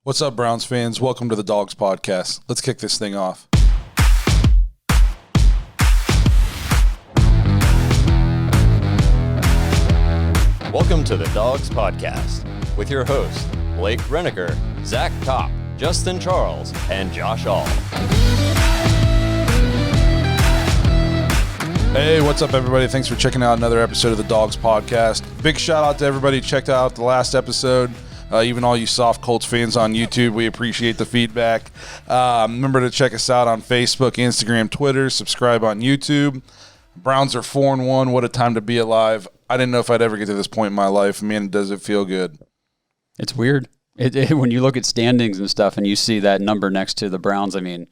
What's up, Browns fans? Welcome to the Dawgs podcast. Let's kick this thing off. Welcome to the Dawgs podcast with your hosts, Blake Renneker, Zach Kopp, Justin Charles, and Josh All. Hey, what's up, everybody? Thanks for checking out another episode of the Dawgs podcast. Big shout out to everybody who checked out the last episode. Even all you soft Colts fans on YouTube, we appreciate the feedback. Remember to check us out on Facebook, Instagram, Twitter. Subscribe on YouTube. Browns are 4-1. What a time to be alive. I didn't know if I'd ever get to this point in my life. Man, does it feel good. It's weird. When you look at standings and stuff and you see that number next to the Browns, I mean,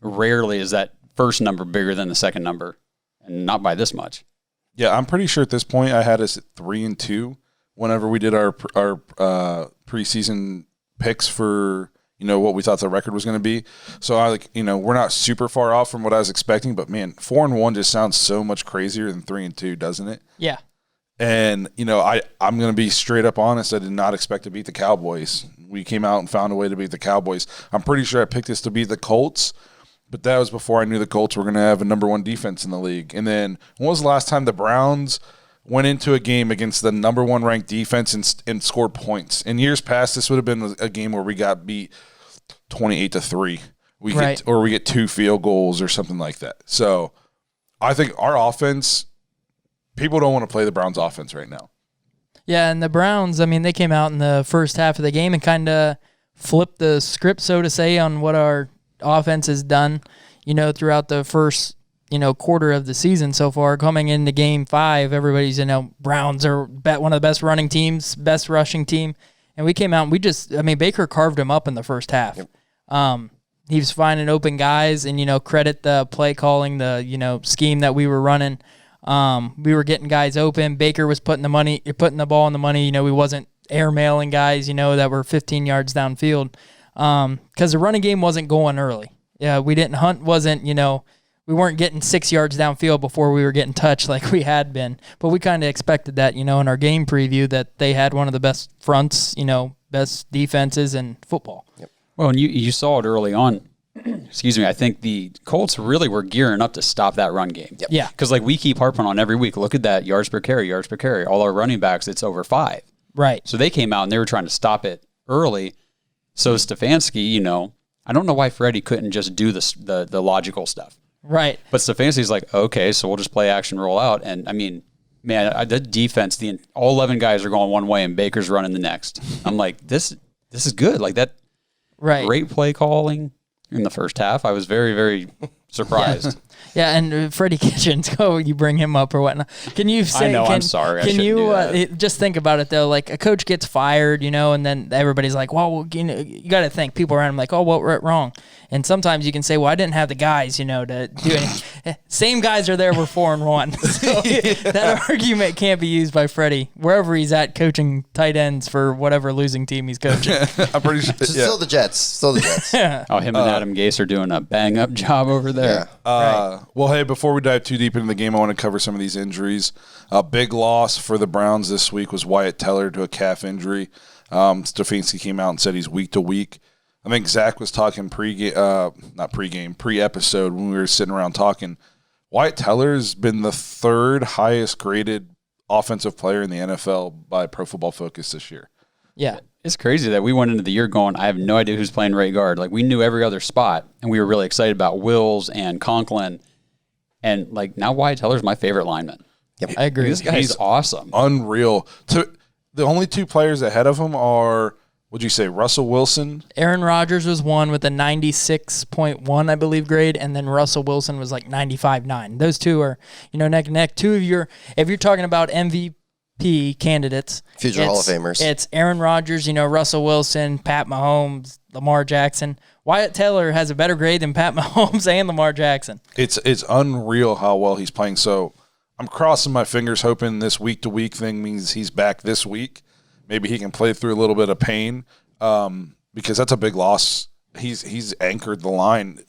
rarely is that first number bigger than the second number, and not by this much. Yeah, I'm pretty sure at this point I had us at 3-2 whenever we did our preseason picks for, what we thought the record was going to be. So we're not super far off from what I was expecting, but man, 4-1 just sounds so much crazier than 3-2, doesn't it? Yeah. And, I'm going to be straight up honest. I did not expect to beat the Cowboys. We came out and found a way to beat the Cowboys. I'm pretty sure I picked us to beat the Colts, but that was before I knew the Colts were going to have a number one defense in the league. And then when was the last time the Browns went into a game against the number one ranked defense and scored points? In years past, this would have been a game where we got beat 28-3. We get 2 field goals or something like that. So I think our offense, people don't want to play the Browns offense right now. Yeah, and the Browns, they came out in the first half of the game and kind of flipped the script, so to say, on what our offense has done, throughout the first, quarter of the season so far. Coming into Game 5, everybody's, Browns are one of the best running teams, best rushing team. And we came out and Baker carved him up in the first half. Yep. He was finding open guys and, credit the play calling, the, scheme that we were running. We were getting guys open. Baker was putting the ball in the money. We wasn't airmailing guys, that were 15 yards downfield. Because the running game wasn't going early. Yeah, we didn't hunt, we weren't getting 6 yards downfield before we were getting touched like we had been. But we kind of expected that, in our game preview, that they had one of the best fronts, best defenses in football. Yep. Well, and you saw it early on. Excuse me. I think the Colts really were gearing up to stop that run game. Yep. Yeah. Because we keep harping on every week, look at that yards per carry. All our running backs, it's over 5. Right. So they came out and they were trying to stop it early. So Stefanski, I don't know why Freddie couldn't just do the logical stuff. Right. But Stefanski's like, okay, so we'll just play action, roll out. And, the defense, all 11 guys are going one way and Baker's running the next. I'm like, this is good. Like that great play calling in the first half. I was very, very surprised. Yeah, and Freddie Kitchens, you bring him up or whatnot. Can you say? I know, I'm sorry. Can you just think about it though? Like a coach gets fired, and then everybody's like, "Well, you got to think." People around him like, "Oh, what went wrong?" And sometimes you can say, "Well, I didn't have the guys, to do anything." Same guys are there. We're 4-1. So that argument can't be used by Freddie wherever he's at coaching tight ends for whatever losing team he's coaching. I'm pretty sure. Still the Jets. Oh, him and Adam Gase are doing a bang-up job over there. Yeah. Well, hey, before we dive too deep into the game, I want to cover some of these injuries. A big loss for the Browns this week was Wyatt Teller to a calf injury. Stefanski came out and said he's week to week. I think Zach was talking pre-episode when we were sitting around talking. Wyatt Teller's been the 3rd highest graded offensive player in the NFL by Pro Football Focus this year. Yeah. It's crazy that we went into the year going, I have no idea who's playing right guard. We knew every other spot, and we were really excited about Wills and Conklin. And, now Wyatt Teller's my favorite lineman. Yep, I agree. This guy's awesome. Unreal. The only 2 players ahead of him are, would you say, Russell Wilson? Aaron Rodgers was one with a 96.1, I believe, grade, and then Russell Wilson was 95.9. Those 2 are, neck and neck. 2 of if you're talking about MVP candidates. Future Hall of Famers. It's Aaron Rodgers, Russell Wilson, Pat Mahomes, Lamar Jackson. Wyatt Teller has a better grade than Pat Mahomes and Lamar Jackson. It's unreal how well he's playing. So I'm crossing my fingers hoping this week-to-week thing means he's back this week. Maybe he can play through a little bit of pain because that's a big loss. He's anchored the line.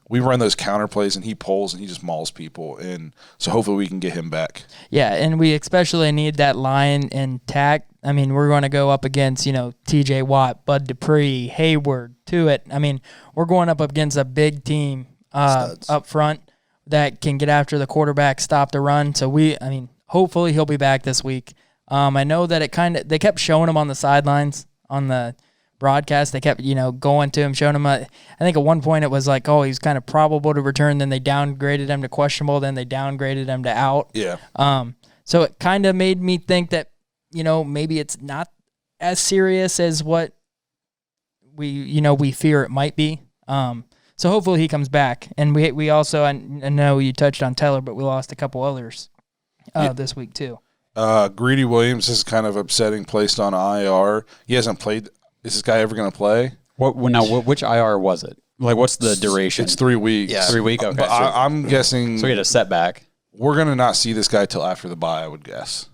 We run those counter plays, and he pulls, and he just mauls people. And so hopefully we can get him back. Yeah, and we especially need that line intact I mean, we're going to go up against, TJ Watt, Bud Dupree, Hayward, Tuitt. I mean, we're going up against a big team up front that can get after the quarterback, stop the run. So hopefully he'll be back this week. I know that they kept showing him on the sidelines on the broadcast. They kept, going to him, showing him. I think at one point it was like, oh, he's kind of probable to return. Then they downgraded him to questionable. Then they downgraded him to out. Yeah. So it kind of made me think that, maybe it's not as serious as what we fear it might be. So hopefully he comes back. And we also, I know you touched on Teller, but we lost a couple others this week too. Greedy Williams is kind of upsetting, placed on IR. He hasn't played. Is this guy ever going to play? Which IR was it? Like, what's the duration? It's 3 weeks. Yeah. 3 weeks? Okay. But I'm guessing. So he had a setback. We're going to not see this guy till after the bye, I would guess.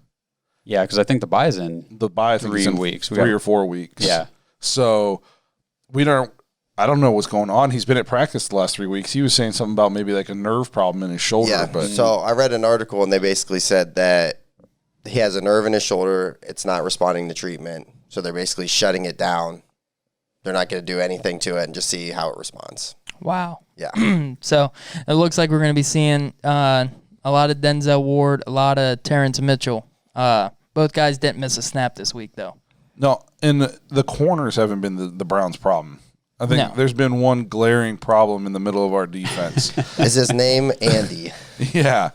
Yeah, because I think the bye's in The bye, I think, 3 is in weeks. 3 or 4 weeks. Yeah. So I don't know what's going on. He's been at practice the last 3 weeks. He was saying something about maybe like a nerve problem in his shoulder. Yeah. But So I read an article, and they basically said that he has a nerve in his shoulder. It's not responding to treatment. So they're basically shutting it down. They're not going to do anything to it and just see how it responds. Wow. Yeah. So it looks like we're going to be seeing a lot of Denzel Ward, a lot of Terrence Mitchell. Both guys didn't miss a snap this week, though. No, and the corners haven't been the Browns' problem. I think there's been one glaring problem in the middle of our defense. Is his name Andy? Yeah.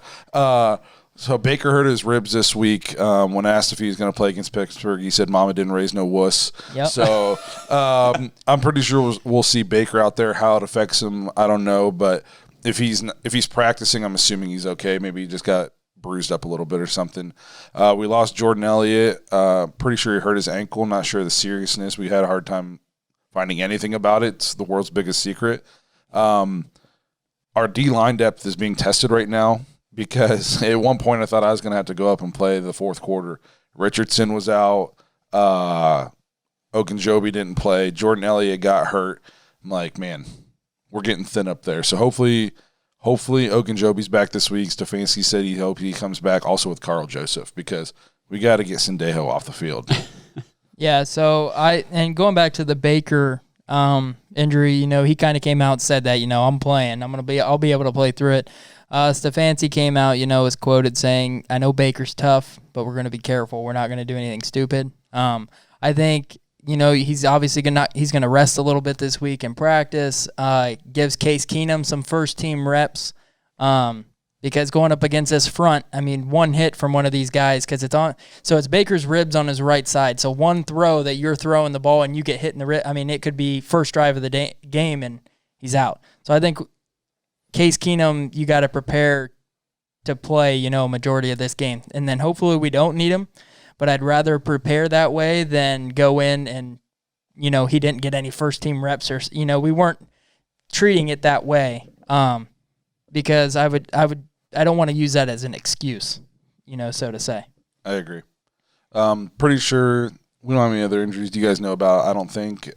So Baker hurt his ribs this week. When asked if he was going to play against Pittsburgh, he said, "Mama didn't raise no wuss." Yep. So I'm pretty sure we'll see Baker out there. How it affects him, I don't know. But if he's practicing, I'm assuming he's okay. Maybe he just got bruised up a little bit or something. We lost Jordan Elliott. Pretty sure he hurt his ankle. Not sure the seriousness. We had a hard time finding anything about it. It's the world's biggest secret. Our D-line depth is being tested right now because at one point I thought I was going to have to go up and play the fourth quarter. Richardson was out. Ogunjobi didn't play. Jordan Elliott got hurt. I'm like, man, we're getting thin up there. So hopefully Ogunjobi's back this week. Stefanski said he hopes he comes back also with Carl Joseph because we got to get Sendejo off the field. Yeah, so and going back to the Baker injury, he kind of came out and said that, I'm playing. I'll be able to play through it. Stefanski came out, was quoted saying, "I know Baker's tough, but we're going to be careful. We're not going to do anything stupid." I think, he's obviously going to rest a little bit this week in practice. Gives Case Keenum some first team reps. Because going up against this front, one hit from one of these guys, because it's Baker's ribs on his right side. So one throw that you're throwing the ball and you get hit in the rib, it could be first drive of the game and he's out. So I think Case Keenum, you got to prepare to play, majority of this game. And then hopefully we don't need him, but I'd rather prepare that way than go in and, he didn't get any first team reps or, we weren't treating it that way. Because I don't want to use that as an excuse, so to say. I agree. Pretty sure we don't have any other injuries. Do you guys know about? I don't think.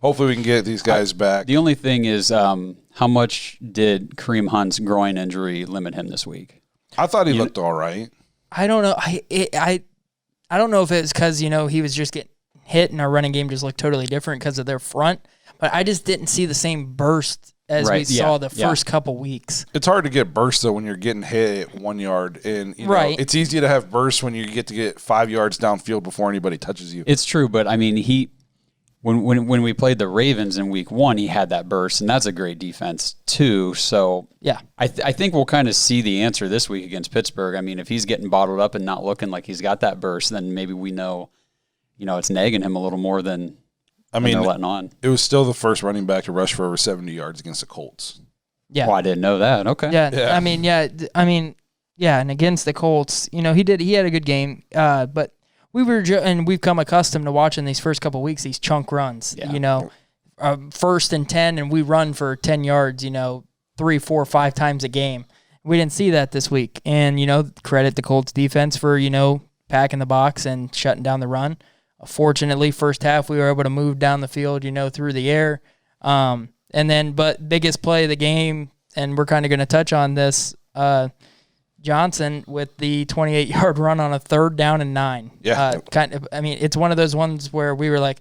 Hopefully we can get these guys back. The only thing is, how much did Kareem Hunt's groin injury limit him this week? I thought he looked all right. I don't know. I don't know if it's because, he was just getting hit and our running game just looked totally different because of their front. But I just didn't see the same burst as we saw the first couple weeks. It's hard to get burst, though, when you're getting hit at 1 yard. And, it's easy to have burst when you get 5 yards downfield before anybody touches you. It's true, but, when we played the Ravens in week 1, he had that burst, and that's a great defense, too. So, yeah, I think we'll kind of see the answer this week against Pittsburgh. If he's getting bottled up and not looking like he's got that burst, then maybe we know, it's nagging him a little more than they're letting on. It was still the first running back to rush for over 70 yards against the Colts. Yeah. Well, I didn't know that. Okay. Yeah. And against the Colts, he had a good game. But we've come accustomed to watching these first couple of weeks, these chunk runs, first and 10, and we run for 10 yards, 3, 4, 5 times a game. We didn't see that this week. And, credit the Colts defense for, packing the box and shutting down the run. Fortunately, first half, we were able to move down the field, through the air. But biggest play of the game, and we're kind of going to touch on this, Johnson with the 28-yard run on a 3rd down and 9. Yeah. I mean, it's one of those ones where we were like,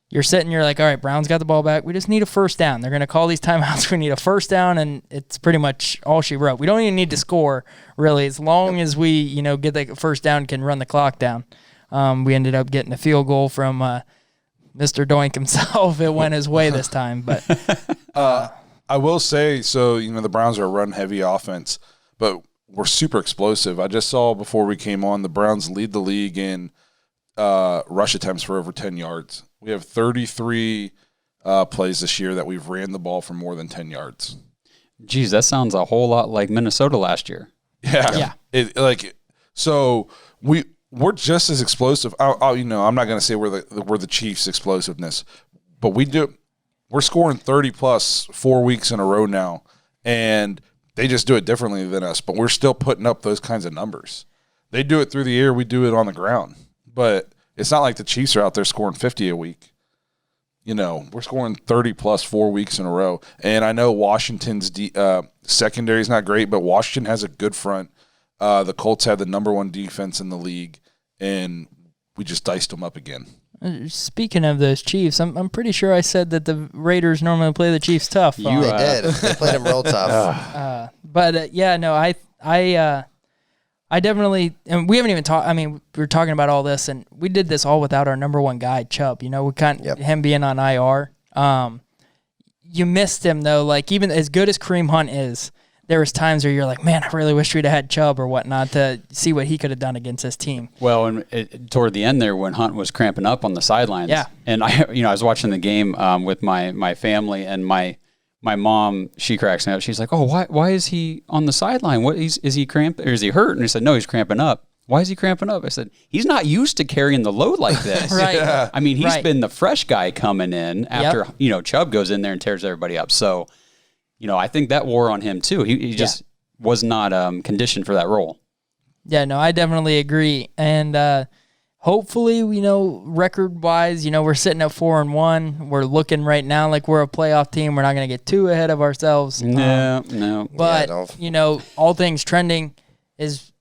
you're like, all right, Browns got the ball back. We just need a first down. They're going to call these timeouts. We need a first down, and it's pretty much all she wrote. We don't even need to score, really, as long as we, get the first down, can run the clock down. We ended up getting a field goal from Mr. Doink himself. It went his way this time. But I will say, so, the Browns are a run-heavy offense, but we're super explosive. I just saw before we came on, the Browns lead the league in rush attempts for over 10 yards. We have 33 plays this year that we've ran the ball for more than 10 yards. Geez, that sounds a whole lot like Minnesota last year. Yeah. So we're just as explosive. I'm not going to say we're the Chiefs' explosiveness, but we're scoring 30-plus 4 weeks in a row now, and they just do it differently than us, but we're still putting up those kinds of numbers. They do it through the air, we do it on the ground. But it's not like the Chiefs are out there scoring 50 a week. We're scoring 30-plus 4 weeks in a row. And I know Washington's secondary is not great, but Washington has a good front. The Colts had the number 1 defense in the league, and we just diced them up again. Speaking of those Chiefs, I'm pretty sure I said that the Raiders normally play the Chiefs tough. They did. They played them real tough. I definitely, and we haven't even talked. I mean, we were talking about all this, and we did this all without our number 1 guy, Chubb. We him being on IR. You missed him though. Like, even as good as Kareem Hunt is, there was times where you're like, man, I really wish we'd have had Chubb or whatnot to see what he could have done against this team. Well, and toward the end there, when Hunt was cramping up on the sidelines, and I was watching the game with my family, and my mom, she cracks me up. She's like, "Oh, why is he on the sideline? Is he cramped or is he hurt?" And I said, "No, he's cramping up." "Why is he cramping up?" I said, "He's not used to carrying the load like this." Right. Yeah. I mean, he's been the fresh guy coming in after Chubb goes in there and tears everybody up. So, I think that wore on him too. He just was not conditioned for that role. Yeah, no, I definitely agree. And hopefully, record-wise, we're sitting at 4-1. We're looking right now like we're a playoff team. We're not going to get too ahead of ourselves. No. But, all things trending is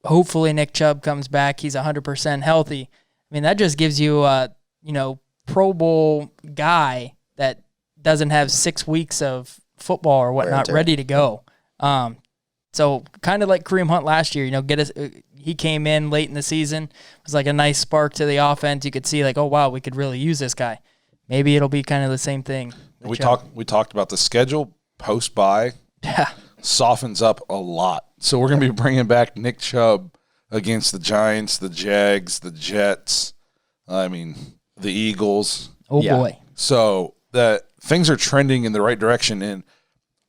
hopefully Nick Chubb comes back. He's 100% healthy. I mean, that just gives you a, Pro Bowl guy that doesn't have 6 weeks of football or whatnot ready to go. So kind of like Kareem Hunt last year, he came in late in the season. It was like a nice spark to the offense. You could see like, oh, wow, we could really use this guy. Maybe it'll be kind of the same thing. We talked about the schedule post-bye. Yeah. Softens up a lot. So we're going to be bringing back Nick Chubb against the Giants, the Jags, the Jets, the Eagles. Oh, boy. So that things are trending in the right direction. And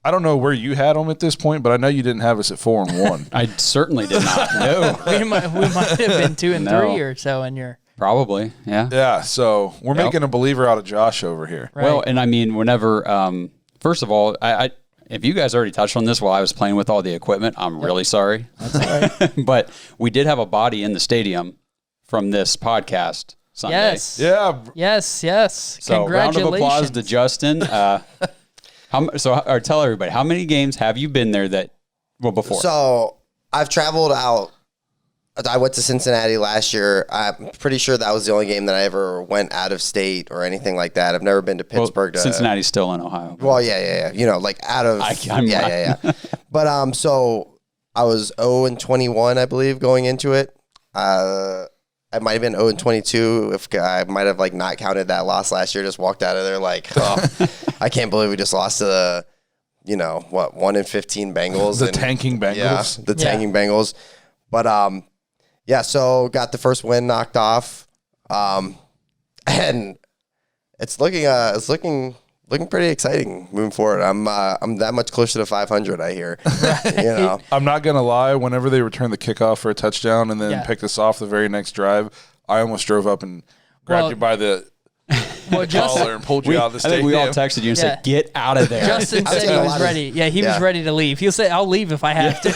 I don't know where you had them at this point, but I know you didn't have us at 4-1. I certainly did not. No. we might have been 2-3 or so in your... Probably, yeah. Yeah, so we're making a believer out of Josh over here. Right. Well, and I mean, whenever, first of all, I if you guys already touched on this while I was playing with all the equipment, I'm really sorry. That's all right. But we did have a body in the stadium from this podcast Sunday. Yes. Yeah. Yes. So round of Congratulations. applause to Justin. Tell everybody, how many games have you been there before? So I've traveled out. I went to Cincinnati last year. I'm pretty sure that was the only game that I ever went out of state or anything like that. I've never been to Pittsburgh. Cincinnati's still in Ohio. Well, yeah. Like out of. Yeah. But so I was 0-21, I believe, going into it. I might have been 0-22 if I might have not counted that loss last year. Just walked out of there I can't believe we just lost to the, 1-15 Bengals. The tanking Bengals. Yeah, the tanking Bengals. But so got the first win knocked off, and it's looking pretty exciting moving forward. I'm that much closer to 500. I hear. I'm not gonna lie. Whenever they returned the kickoff for a touchdown and then picked us off the very next drive, I almost drove up and grabbed you by the collar and pulled you out of the I stadium. think we all texted you and said, "Get out of there." Justin said he was ready. Yeah, he was ready to leave. He'll say, "I'll leave if I have to."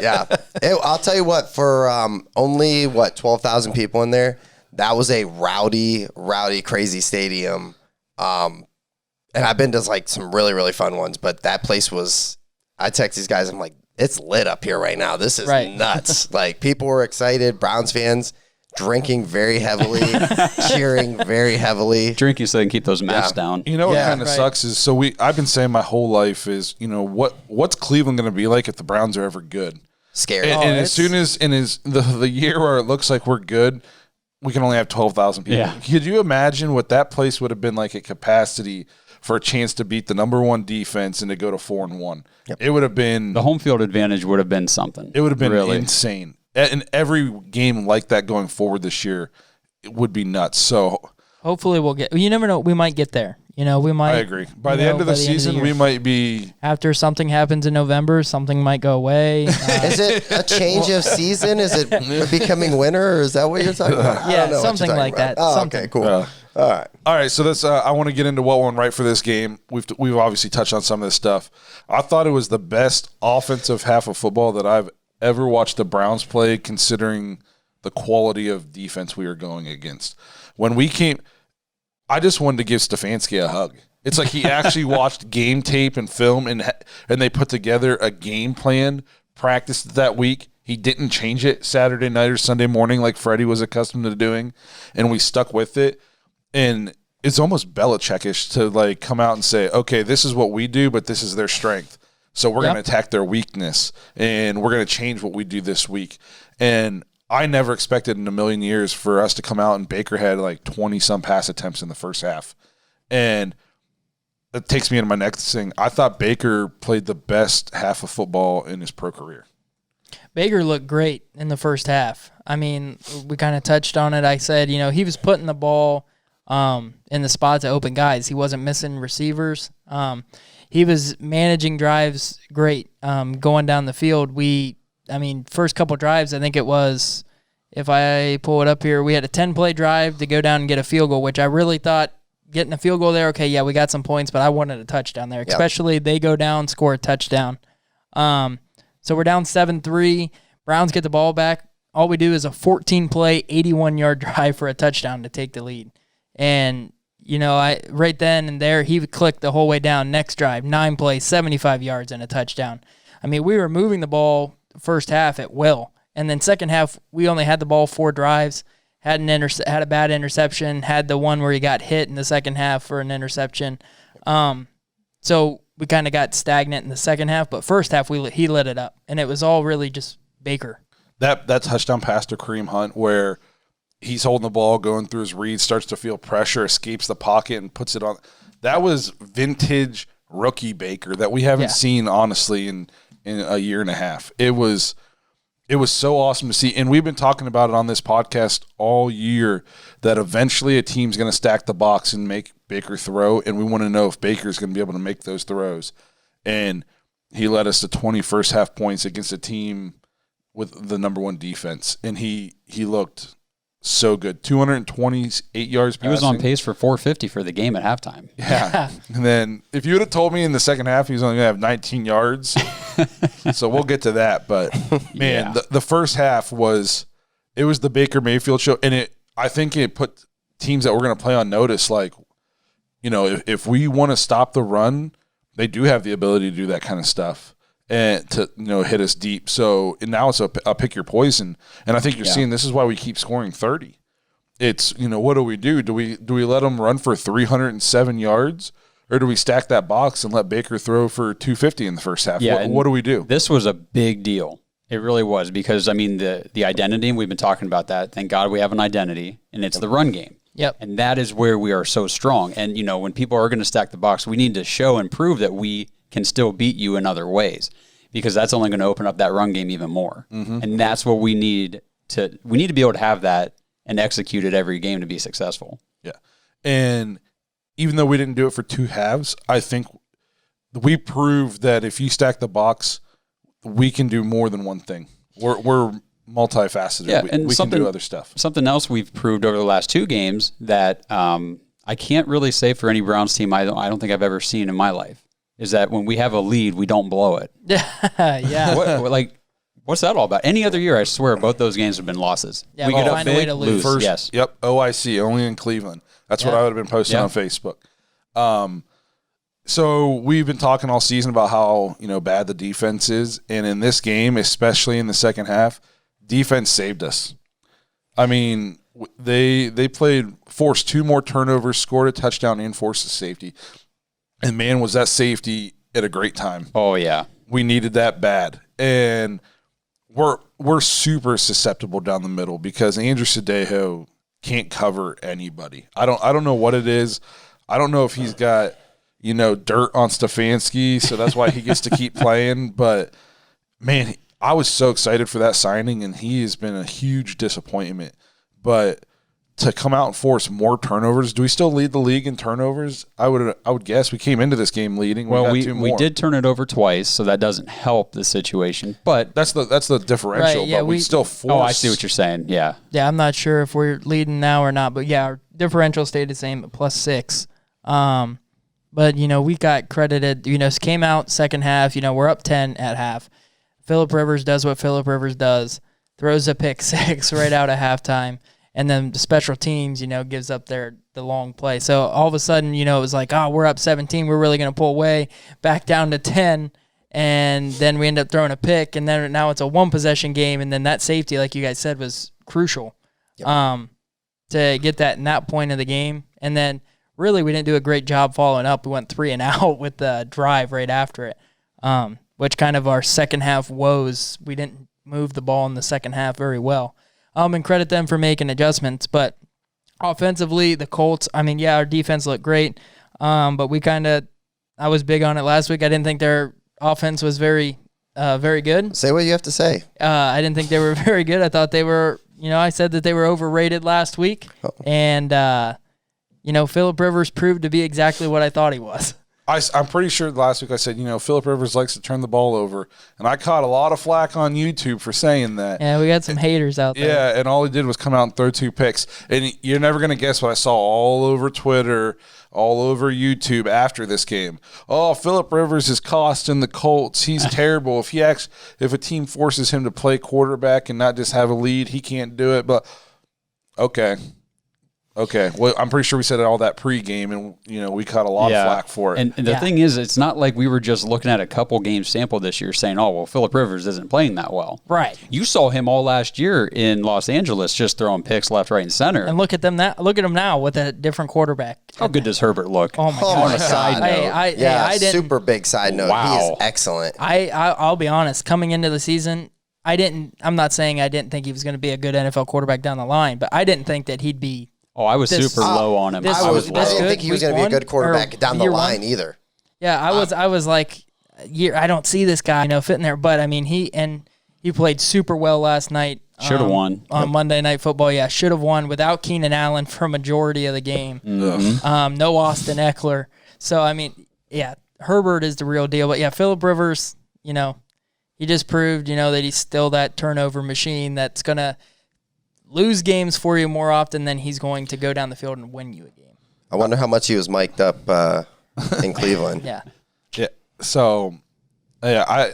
Yeah. I'll tell you what. For only 12,000 people in there, that was a rowdy, crazy stadium. And I've been to some really, really fun ones, but that place was. I text these guys. I'm like, it's lit up here right now. This is nuts. Like, people were excited. Browns fans drinking very heavily, cheering very heavily. Drinking so they can keep those masks down. You know what kind of sucks is, I've been saying my whole life is, what's Cleveland going to be like if the Browns are ever good? Scary. And as soon as the year where it looks like we're good, we can only have 12,000 people. Yeah. Could you imagine what that place would have been like at capacity for a chance to beat the number one defense and to go to 4-1? Yep. It would have been the home field advantage would have been something. It would have been insane. And every game like that going forward this year, it would be nuts. So hopefully we'll get. You never know. We might get there. We might. I agree. By the end of the season, we might be. After something happens in November, something might go away. Is it a change of season? Is it becoming winter, or is that what you're talking about? Yeah, something like that. Oh, okay, cool. All right. So that's. I want to get into what went right for this game. We've obviously touched on some of this stuff. I thought it was the best offensive half of football that I've ever watched the Browns play, considering the quality of defense we were going against. When we came, I just wanted to give Stefanski a hug. It's like he actually watched game tape and film, and they put together a game plan, practiced that week. He didn't change it Saturday night or Sunday morning like Freddie was accustomed to doing, and we stuck with it. And it's almost Belichick-ish to like come out and say, okay, this is what we do, but this is their strength. So we're going to attack their weakness, and we're going to change what we do this week. And I never expected in a million years for us to come out and Baker had like 20-some pass attempts in the first half. And that takes me into my next thing. I thought Baker played the best half of football in his pro career. Baker looked great in the first half. I mean, we kind of touched on it. I said, he was putting the ball in the spots of open guys. He wasn't missing receivers. He was managing drives great, going down the field. First couple drives, I think it was, if I pull it up here, we had a 10-play drive to go down and get a field goal, which I really thought getting a field goal there, okay, yeah, we got some points, but I wanted a touchdown there, especially they go down, score a touchdown. So we're down 7-3. Browns get the ball back. All we do is a 14-play, 81-yard drive for a touchdown to take the lead. And right then and there, he clicked the whole way down. Next drive, 9 plays, 75 yards, and a touchdown. I mean, we were moving the ball first half at will. And then second half, we only had the ball 4 drives, had a bad interception, had the one where he got hit in the second half for an interception. So we kind of got stagnant in the second half, but first half, he lit it up. And it was all really just Baker. That touchdown pass to Kareem Hunt where he's holding the ball, going through his read, starts to feel pressure, escapes the pocket, and puts it on. That was vintage rookie Baker that we haven't seen, honestly, in a year and a half. It was so awesome to see. And we've been talking about it on this podcast all year that eventually a team's going to stack the box and make Baker throw, and we want to know if Baker's going to be able to make those throws. And he led us to 20 first half points against a team with the number one defense, and he looked so good. 228 yards passing. He was on pace for 450 for the game at halftime. Yeah. And then if you would have told me in the second half he was only going to have 19 yards, so we'll get to that. But, man, the first half was the Baker Mayfield show, and I think it put teams that we're going to play on notice, like, if we want to stop the run, they do have the ability to do that kind of stuff and to hit us deep. So now it's a pick your poison, and I think you're seeing this is why we keep scoring 30. It's what do we do? Do we let them run for 307 yards, or do we stack that box and let Baker throw for 250 in the first half? Yeah, what do we do? This was a big deal. It really was, because the identity, and we've been talking about that. Thank God we have an identity, and it's the run game. Yep. And that is where we are so strong. And when people are going to stack the box, we need to show and prove that we can still beat you in other ways, because that's only going to open up that run game even more. Mm-hmm. And that's what we need to be able to have that and execute it every game to be successful. Yeah. And even though we didn't do it for 2 halves, I think we proved that if you stack the box, we can do more than one thing. We're multifaceted. Yeah, we can do other stuff. Something else we've proved over the last 2 games that I can't really say for any Browns team I don't think I've ever seen in my life is that when we have a lead, we don't blow it. Yeah. What's that all about? Any other year, I swear, both those games have been losses. Yeah, we get find a way to lose. First, yes. Yep, OIC, only in Cleveland. That's what I would have been posting on Facebook. So we've been talking all season about how, bad the defense is. And in this game, especially in the second half, defense saved us. I mean, they forced 2 more turnovers, scored a touchdown, and forced a safety. And, man, was that safety at a great time. Oh, yeah. We needed that bad. And we're super susceptible down the middle because Andrew Sadejo can't cover anybody. I don't know what it is. I don't know if he's got – dirt on Stefanski, so that's why he gets to keep playing. But, man, I was so excited for that signing, and he has been a huge disappointment. But to come out and force more turnovers, do we still lead the league in turnovers? I would guess we came into this game leading. We did turn it over twice, so that doesn't help the situation. But that's the differential. Right, yeah, but we still force. Oh, I see what you're saying. Yeah. Yeah, I'm not sure if we're leading now or not, but yeah, our differential stayed the same at +6. But, we got credited, came out second half, we're up 10 at half. Phillip Rivers does what Phillip Rivers does, throws a pick 6 right out of halftime, and then the special teams, gives up the long play. So all of a sudden, it was like, we're up 17, we're really going to pull away, back down to 10, and then we end up throwing a pick, and then now it's a one-possession game, and then that safety, like you guys said, was crucial to get that in that point of the game. And then really, we didn't do a great job following up. We went 3 and out with the drive right after it, which kind of our second half woes. We didn't move the ball in the second half very well. And credit them for making adjustments. But offensively, the Colts, our defense looked great. But I was big on it last week. I didn't think their offense was very good. Say what you have to say. I didn't think they were very good. I thought they were, I said that they were overrated last week. Oh. And, Phillip Rivers proved to be exactly what I thought he was. I'm pretty sure last week I said, Phillip Rivers likes to turn the ball over. And I caught a lot of flack on YouTube for saying that. Yeah, we got some haters out there. Yeah, and all he did was come out and throw 2 picks. And you're never going to guess what I saw all over Twitter, all over YouTube after this game. Oh, Phillip Rivers is costing the Colts. He's terrible. If a team forces him to play quarterback and not just have a lead, he can't do it. But, okay, well, I'm pretty sure we said all that pregame, and we caught a lot of flack for it. And the thing is, it's not like we were just looking at a couple games sample this year saying, "Oh, well, Phillip Rivers isn't playing that well." Right. You saw him all last year in Los Angeles, just throwing picks left, right, and center. And look at them now. Look at him now with a different quarterback. How good does Herbert look? Oh my God! On a side note, I didn't, super big side note. Wow. He is excellent. I'll be honest. Coming into the season, I'm not saying I didn't think he was going to be a good NFL quarterback down the line, but I didn't think that he'd be. Oh, I was super low on him. I didn't think he was going to be a good quarterback down the line either. Yeah, I was like, I don't see this guy, fitting there. But he played super well last night. Should have won on Monday Night Football. Yeah, should have won without Keenan Allen for a majority of the game. Mm-hmm. No Austin Eckler. So Herbert is the real deal. But Phillip Rivers, he just proved, that he's still that turnover machine that's gonna lose games for you more often than he's going to go down the field and win you a game. I wonder how much he was mic'd up in Cleveland. Yeah. So, I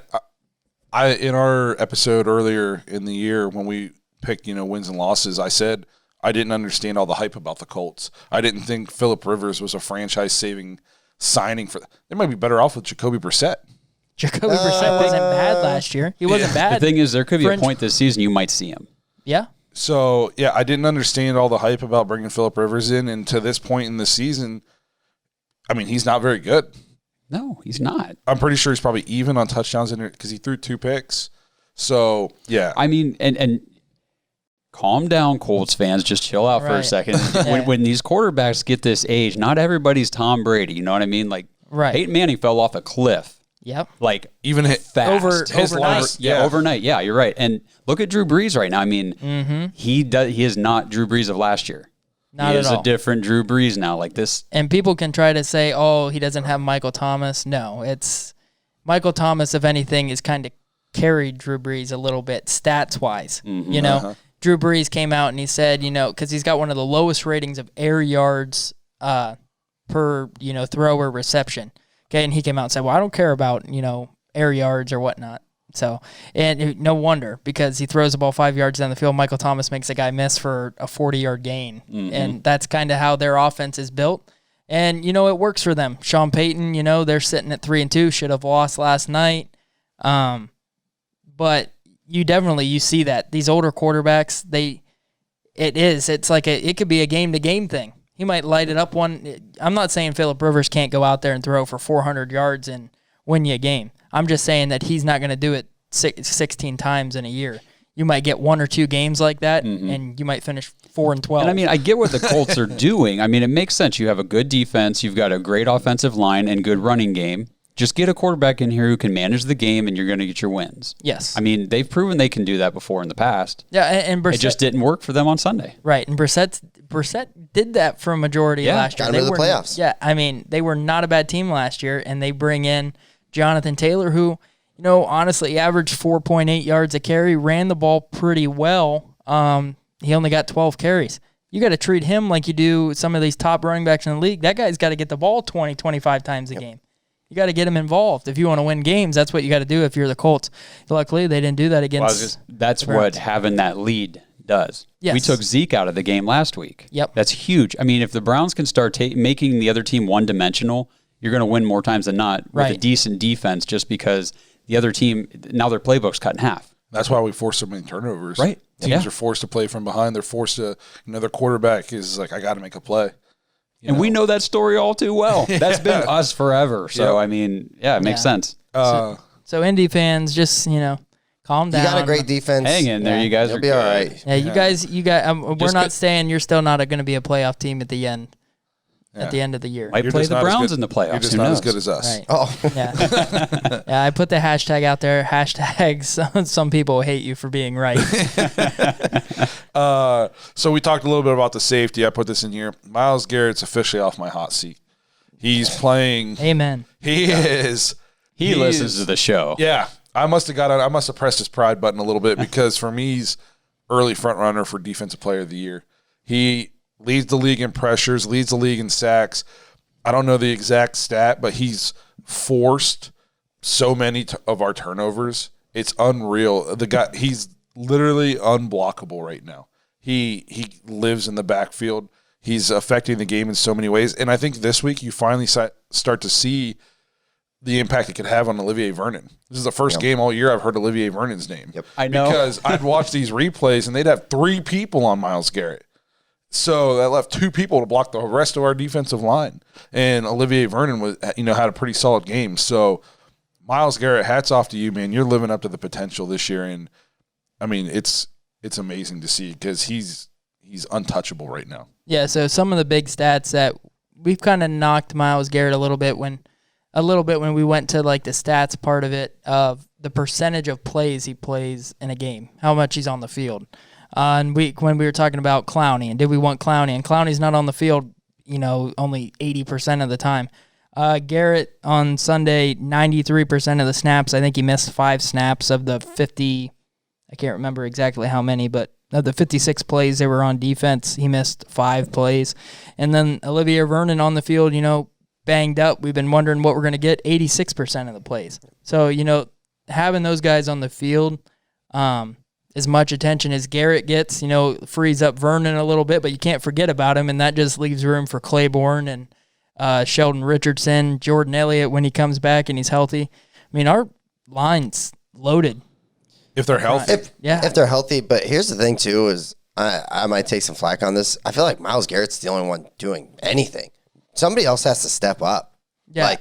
in our episode earlier in the year when we picked, wins and losses, I said I didn't understand all the hype about the Colts. I didn't think Phillip Rivers was a franchise-saving signing for. They might be better off with Jacoby Brissett. Jacoby Brissett wasn't bad last year. He wasn't bad. The thing is, there could be a point this season you might see him. Yeah. So, I didn't understand all the hype about bringing Phillip Rivers in. And to this point in the season, he's not very good. No, he's not. I'm pretty sure he's probably even on touchdowns in it because he threw 2 picks. So, yeah. And calm down, Colts fans. Just chill out for a second. When these quarterbacks get this age, not everybody's Tom Brady. You know what I mean? Like, Peyton Manning fell off a cliff. Yep. Like even fast overnight. Overnight. Yeah, you're right. And look at Drew Brees right now. He is not Drew Brees of last year. Not at all. He is a different Drew Brees now. Like this. And people can try to say, "Oh, he doesn't have Michael Thomas." No, it's Michael Thomas. If anything, is kind of carried Drew Brees a little bit stats wise. Mm-hmm. Drew Brees came out and he said, because he's got one of the lowest ratings of air yards per throw or reception. Okay, and he came out and said, well, I don't care about, air yards or whatnot. So, and no wonder, because he throws the ball 5 yards down the field. Michael Thomas makes a guy miss for a 40-yard gain. Mm-hmm. And that's kind of how their offense is built. And, it works for them. Sean Payton, they're sitting at 3-2, should have lost last night. But you see that. These older quarterbacks, it's like it could be a game-to-game thing. He might light it up one. I'm not saying Phillip Rivers can't go out there and throw for 400 yards and win you a game. I'm just saying that he's not going to do it 16 times in a year. You might get 1 or 2 games like that, and you might finish 4-12. And I get what the Colts are doing. It makes sense. You have a good defense, you've got a great offensive line and good running game. Just get a quarterback in here who can manage the game, and you're going to get your wins. Yes. They've proven they can do that before in the past. Yeah, and Brissett, it just didn't work for them on Sunday. Right, and Brissett did that for a majority of last year. Got into the playoffs. Yeah, they were not a bad team last year, and they bring in Jonathan Taylor, who honestly averaged 4.8 yards a carry, ran the ball pretty well. He only got 12 carries. You got to treat him like you do some of these top running backs in the league. That guy's got to get the ball 20, 25 times a game. You got to get him involved. If you want to win games, that's what you got to do if you're the Colts. Luckily, they didn't do that against that's what having that lead does. Yes. We took Zeke out of the game last week. Yep. That's huge. If the Browns can start making the other team one-dimensional, you're going to win more times than not with a decent defense just because the other team, now their playbook's cut in half. That's why we force so many turnovers. Right. Teams are forced to play from behind. They're forced to, their quarterback is like, I got to make a play. And we know that story all too well. That's been us forever. So, it makes sense. So Indy fans, just, calm down. You got a great defense. Hang in there. You guys You'll are be good. all right. Yeah, you guys, we're not saying you're still not going to be a playoff team at the end. At the end of the year. Might play the Browns in the playoffs. You're just Who not knows? as good as us. Right. Oh. Yeah. Yeah, I put the hashtag out there. Hashtags. Some people hate you for being right. So we talked a little bit about the safety. I put this in here. Myles Garrett's officially off my hot seat. He's playing. Amen. He is. He listens to the show. Yeah. I must have pressed his pride button a little bit because for me, he's early front runner for Defensive Player of the Year. He leads the league in pressures, leads the league in sacks. I don't know the exact stat, but he's forced so many of our turnovers. It's unreal. The guy, he's literally unblockable right now. He lives in the backfield. He's affecting the game in so many ways. And I think this week you finally start to see the impact it could have on Olivier Vernon. This is the first game all year I've heard Olivier Vernon's name. Yep. I know. Because I'd watch these replays and they'd have 3 people on Myles Garrett. So that left 2 people to block the rest of our defensive line. And Olivier Vernon had a pretty solid game. So Myles Garrett, hats off to you, man. You're living up to the potential this year. And it's amazing to see because he's untouchable right now. Yeah, so some of the big stats that we've kind of knocked Myles Garrett a little bit when we went to like the stats part of it of the percentage of plays he plays in a game, how much he's on the field. And when we were talking about Clowney, and did we want Clowney? And Clowney's not on the field, only 80% of the time. Garrett on Sunday, 93% of the snaps. I think he missed 5 snaps of the 50. I can't remember exactly how many, but of the 56 plays they were on defense, he missed 5 plays. And then Olivier Vernon on the field, banged up. We've been wondering what we're going to get, 86% of the plays. So, having those guys on the field, as much attention as Garrett gets, frees up Vernon a little bit, but you can't forget about him, and that just leaves room for Claiborne and Sheldon Richardson, Jordan Elliott when he comes back and he's healthy. Our line's loaded. If they're healthy. If they're healthy. But here's the thing, too, is I might take some flack on this. I feel like Myles Garrett's the only one doing anything. Somebody else has to step up. Yeah.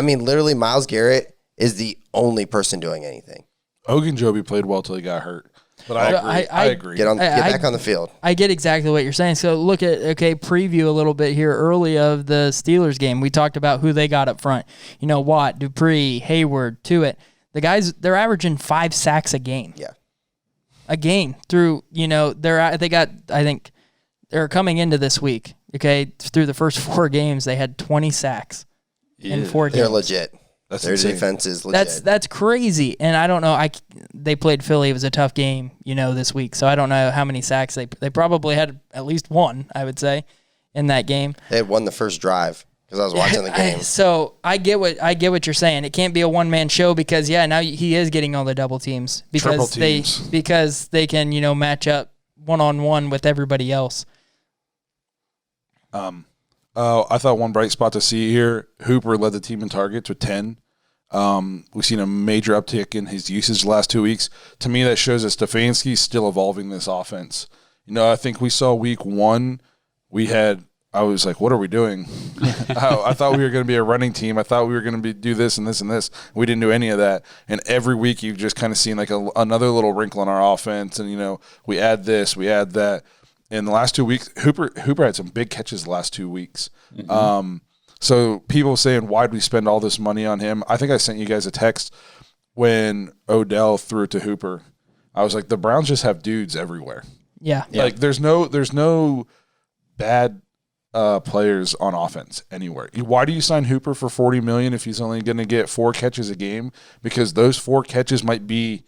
Literally Myles Garrett is the only person doing anything. Ogunjobi played well till he got hurt. But I agree. Get back on the field. I get exactly what you're saying. So look at, preview a little bit here early of the Steelers game. We talked about who they got up front. Watt, Dupree, Hayward, Tuitt. The guys, they're averaging 5 sacks a game. Yeah. A game through, I think they're coming into this week, through the first 4 games, they had 20 sacks in 4 games. They're legit. Their insane. defense is legit. That's crazy. And I don't know. They played Philly. It was a tough game, this week. So I don't know how many sacks they probably had at least 1, I would say, in that game. They had won the first drive because I was watching the game. So I get what you're saying. It can't be a one-man show because now he is getting all the double teams because they can match up one-on-one with everybody else. I thought one bright spot to see here, Hooper led the team in targets with 10. We've seen a major uptick in his usage the last 2 weeks. To me, that shows that Stefanski's still evolving this offense. I think we saw week 1, I was like, what are we doing? I thought we were going to be a running team. I thought we were going to do this and this and this. We didn't do any of that. And every week you've just kind of seen like another little wrinkle in our offense. And, we add this, we add that. In the last 2 weeks, Hooper had some big catches the last 2 weeks. Mm-hmm. So people saying, why'd we spend all this money on him? I think I sent you guys a text when Odell threw it to Hooper. I was like, the Browns just have dudes everywhere. Yeah. Like there's no bad players on offense anywhere. Why do you sign Hooper for $40 million if he's only going to get 4 catches a game? Because those 4 catches might be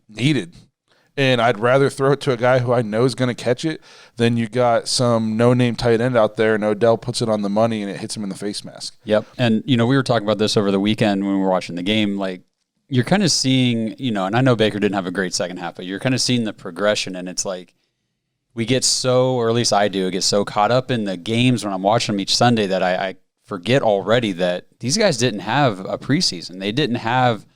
needed. And I'd rather throw it to a guy who I know is going to catch it than you got some no-name tight end out there and Odell puts it on the money and it hits him in the face mask. Yep. And, we were talking about this over the weekend when we were watching the game. Like, you're kind of seeing, and I know Baker didn't have a great second half, but you're kind of seeing the progression. And it's like we get so, or at least I do, get so caught up in the games when I'm watching them each Sunday that I forget already that these guys didn't have a preseason. They didn't have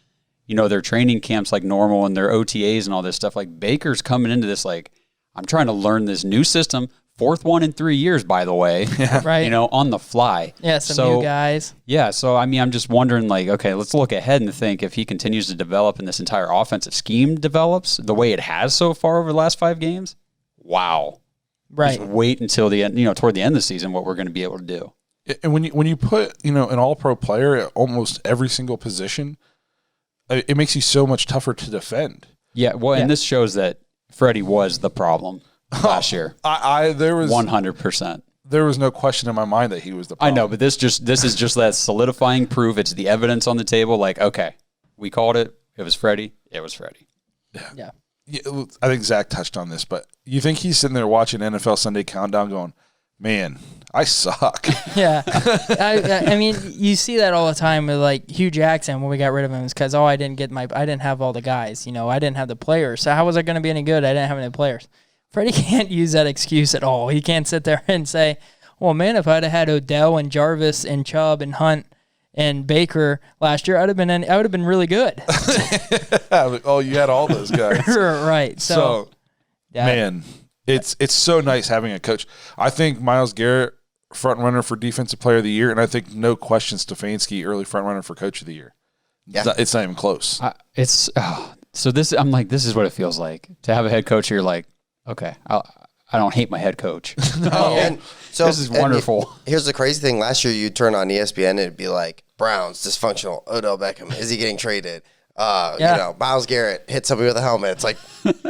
their training camps like normal and their OTAs and all this stuff. Like Baker's coming into this like, I'm trying to learn this new system. 4th one in 3 years, by the way. Yeah. Right. On the fly. Yeah, some new guys. Yeah, so I'm just wondering like, okay, let's look ahead and think if he continues to develop and this entire offensive scheme develops the way it has so far over the last 5 games. Wow. Right. Just wait until the end, toward the end of the season what we're going to be able to do. And when you put, an all-pro player at almost every single position, it makes you so much tougher to defend. Yeah, well, and this shows that Freddie was the problem last year. There was 100%. There was no question in my mind that he was the problem. I know, but this is just that solidifying proof. It's the evidence on the table. Like, okay, we called it. It was Freddie. It was Freddie. Yeah. I think Zach touched on this, but you think he's sitting there watching NFL Sunday Countdown going, man, I suck. Yeah. I mean, you see that all the time with like Hugh Jackson when we got rid of him is because, I didn't have all the guys, I didn't have the players. So how was I going to be any good? I didn't have any players. Freddie can't use that excuse at all. He can't sit there and say, well, man, if I'd have had Odell and Jarvis and Chubb and Hunt and Baker last year, I would have been really good. Oh, you had all those guys. Right. So yeah. Man, it's so nice having a coach. I think Myles Garrett, front runner for Defensive Player of the Year, and I think no question Stefanski, early front runner for Coach of the Year. Yeah. It's not even close. So this, I'm like, this is what it feels like to have a head coach. You're like, okay, I don't hate my head coach. No. And so this is wonderful. Here's the crazy thing. Last year, you'd turn on ESPN and it'd be like, Browns, dysfunctional. Odell Beckham, is he getting traded? Myles Garrett hit somebody with a helmet. It's like,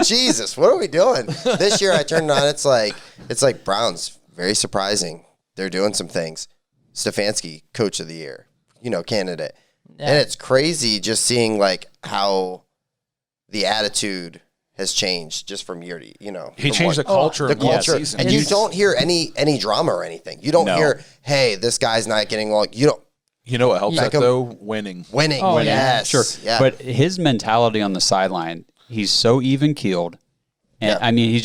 Jesus, what are we doing? This year, I turned it on. It's like Browns, very surprising. They're doing some things. Stefanski, Coach of the Year, candidate. Yeah. And it's crazy just seeing like how the attitude has changed just from year to He changed the culture. The culture, and you don't hear any drama or anything. You don't hear, hey, this guy's not getting along. You don't. You know what helps that though? Winning. Oh, yes. Sure. Yeah. But his mentality on the sideline, he's so even keeled, and I mean,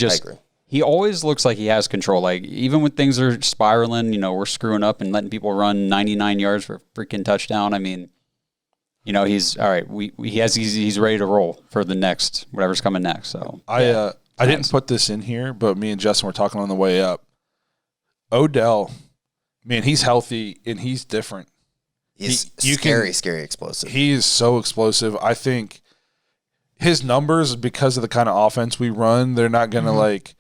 he always looks like he has control. Like even when things are spiraling, we're screwing up and letting people run 99 yards for a freaking touchdown. I mean. He's all right. He's ready to roll for the next whatever's coming next. So I didn't put this in here, but me and Justin were talking on the way up. Odell, man, he's healthy and he's different. He's scary explosive. He is so explosive. I think his numbers, because of the kind of offense we run, they're not going to like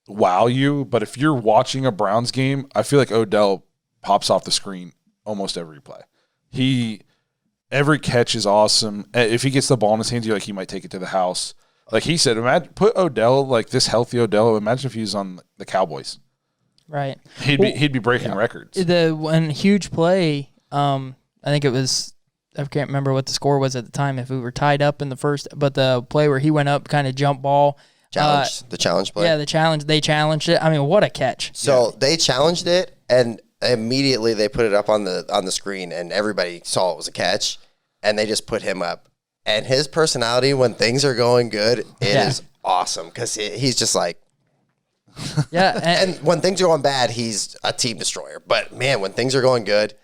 wow you. But if you're watching a Browns game, I feel like Odell pops off the screen almost every play. Every catch is awesome. If he gets the ball in his hands, you're like, he might take it to the house. Like he said, imagine put Odell, like this healthy Odell. Imagine if he was on the Cowboys. Right. He'd be breaking records. The one huge play, I think it was, I can't remember what the score was at the time, if we were tied up in the first, but the play where he went up, kind of jump ball. The challenge play. Yeah, they challenged it. I mean, what a catch. So they challenged it, and immediately they put it up on the screen, and everybody saw it was a catch, and they just put him up. And his personality when things are going good, it is awesome because he's just like, Yeah, And when things are going bad, he's a team destroyer. But man, when things are going good,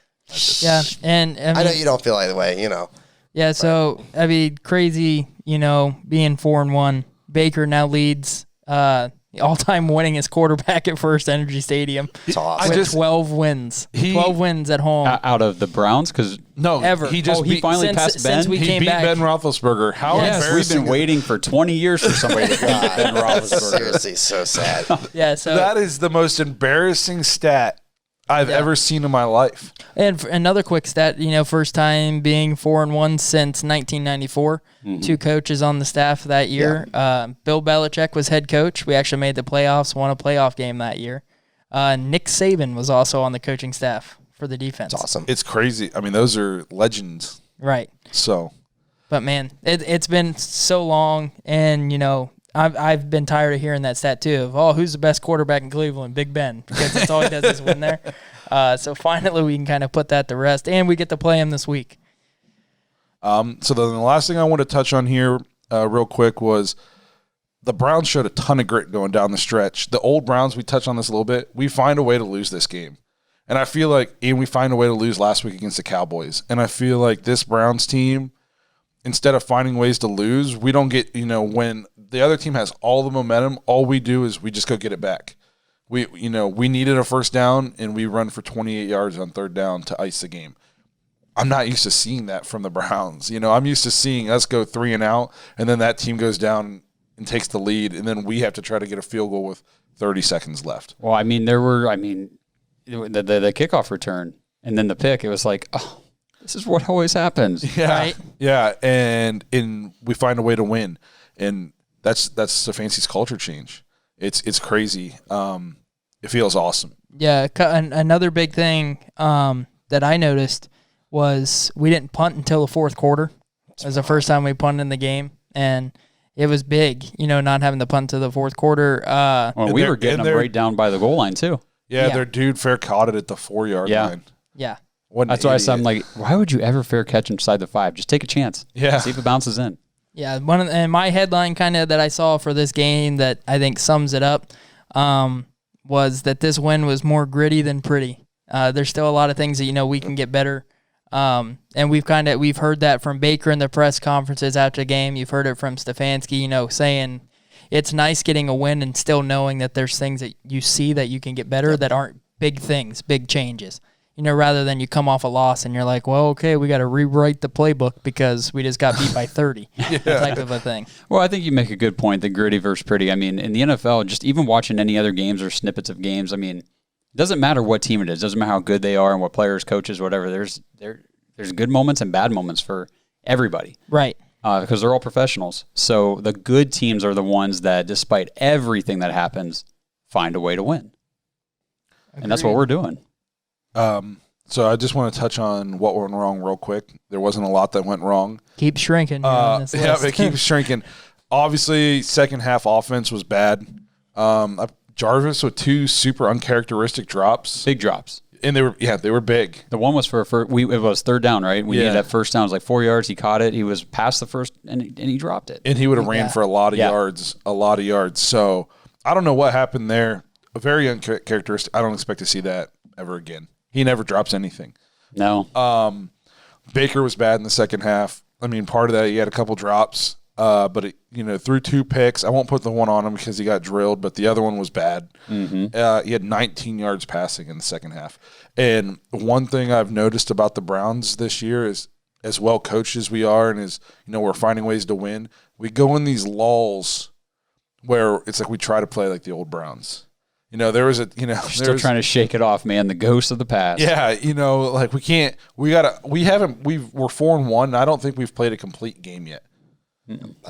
yeah, and I know you don't feel either way, you know. Yeah, so I mean, crazy, you know, being 4-1. Baker now leads all-time winningest quarterback at First Energy Stadium. It's awesome. With 12 wins. 12 wins at home. Out of the Browns? Because Ever. He just he finally passed Ben. Since we he came beat back. Ben Roethlisberger. How yes, we've embarrassing! been waiting for 20 years for somebody to beat Ben Roethlisberger. Seriously, so sad. Yeah, so That is the most embarrassing stat I've ever seen in my life. and another quick stat, you know, first time being 4-1 since 1994. Two coaches on the staff that year. Bill Belichick was head coach. We actually made the playoffs, won a playoff game that year. Nick Saban was also on the coaching staff for the defense. It's awesome. It's crazy. I mean, those are legends. Right. So, But man, it's been so long, and you know, I've been tired of hearing that stat too. Of who's the best quarterback in Cleveland? Big Ben, because that's all he does is win there. So finally, we can kind of put that to rest, and we get to play him this week. so then the last thing I want to touch on here, real quick, was the Browns showed a ton of grit going down the stretch. The old Browns, we touched on this a little bit. We find a way to lose this game. And I feel like, and we find a way to lose last week against the Cowboys. And I feel like this Browns team, instead of finding ways to lose, we don't get, you know, when the other team has all the momentum, all we do is we just go get it back. We needed a first down, and we run for 28 yards on third down to ice the game. I'm not used to seeing that from the Browns. You know, I'm used to seeing us go 3 and out, and then that team goes down and takes the lead, and then we have to try to get a field goal with 30 seconds left. Well, I mean, the kickoff return and then the pick, it was like, oh, this is what always happens. Yeah, Right? yeah, and we find a way to win, and that's Stefanski's culture change. It's crazy. It feels awesome. Yeah, another big thing that I noticed was we didn't punt until the fourth quarter. It was the first time we punted in the game, and it was big, you know, not having to punt to the fourth quarter. Well, we were getting them right down by the goal line, too. Yeah, Yeah. their dude fair caught it at the 4-yard line. Yeah. What an That's why I said, I'm idiot. like, why would you ever fair catch inside the 5? Just take a chance. Yeah. See if it bounces in. Yeah, and my headline kind of that I saw for this game that I think sums it up was that this win was more gritty than pretty. There's still a lot of things that, you know, we can get better. And we've heard that from Baker in the press conferences after the game. You've heard it from Stefanski, you know, saying it's nice getting a win and still knowing that there's things that you see that you can get better that aren't big things, big changes. You know, rather than you come off a loss and you're like, well, okay, we got to rewrite the playbook because we just got beat by 30, type of a thing. Well, I think you make a good point, the gritty versus pretty. I mean, in the NFL, just even watching any other games or snippets of games, I mean, it doesn't matter what team it is. It doesn't matter how good they are and what players, coaches, whatever. There's good moments and bad moments for everybody. Right. Because they're all professionals. So the good teams are the ones that, despite everything that happens, find a way to win. And that's what we're doing. So I just want to touch on what went wrong real quick. There wasn't a lot that went wrong. Keep shrinking. On this Yeah, list. it keeps shrinking. Obviously, second half offense was bad. Jarvis with 2 super uncharacteristic drops, Big drops. and they were big. The one was it was third down, right? We Yeah. needed that first down. It was like 4 yards. He caught it. He was past the first, and he dropped it. And he would have ran Yeah. for a lot of yards. So I don't know what happened there. A very uncharacteristic. I don't expect to see that ever again. He never drops anything. No. Baker was bad in the second half. I mean, part of that, he had a couple drops, but threw 2 picks. I won't put the one on him because he got drilled, but the other one was bad. Mm-hmm. He had 19 yards passing in the second half. And one thing I've noticed about the Browns this year is, as well coached as we are, and as we're finding ways to win, we go in these lulls where it's like we try to play like the old Browns. There was Still trying to shake it off, man. The ghost of the past. Yeah, like we're 4-1. I don't think we've played a complete game yet.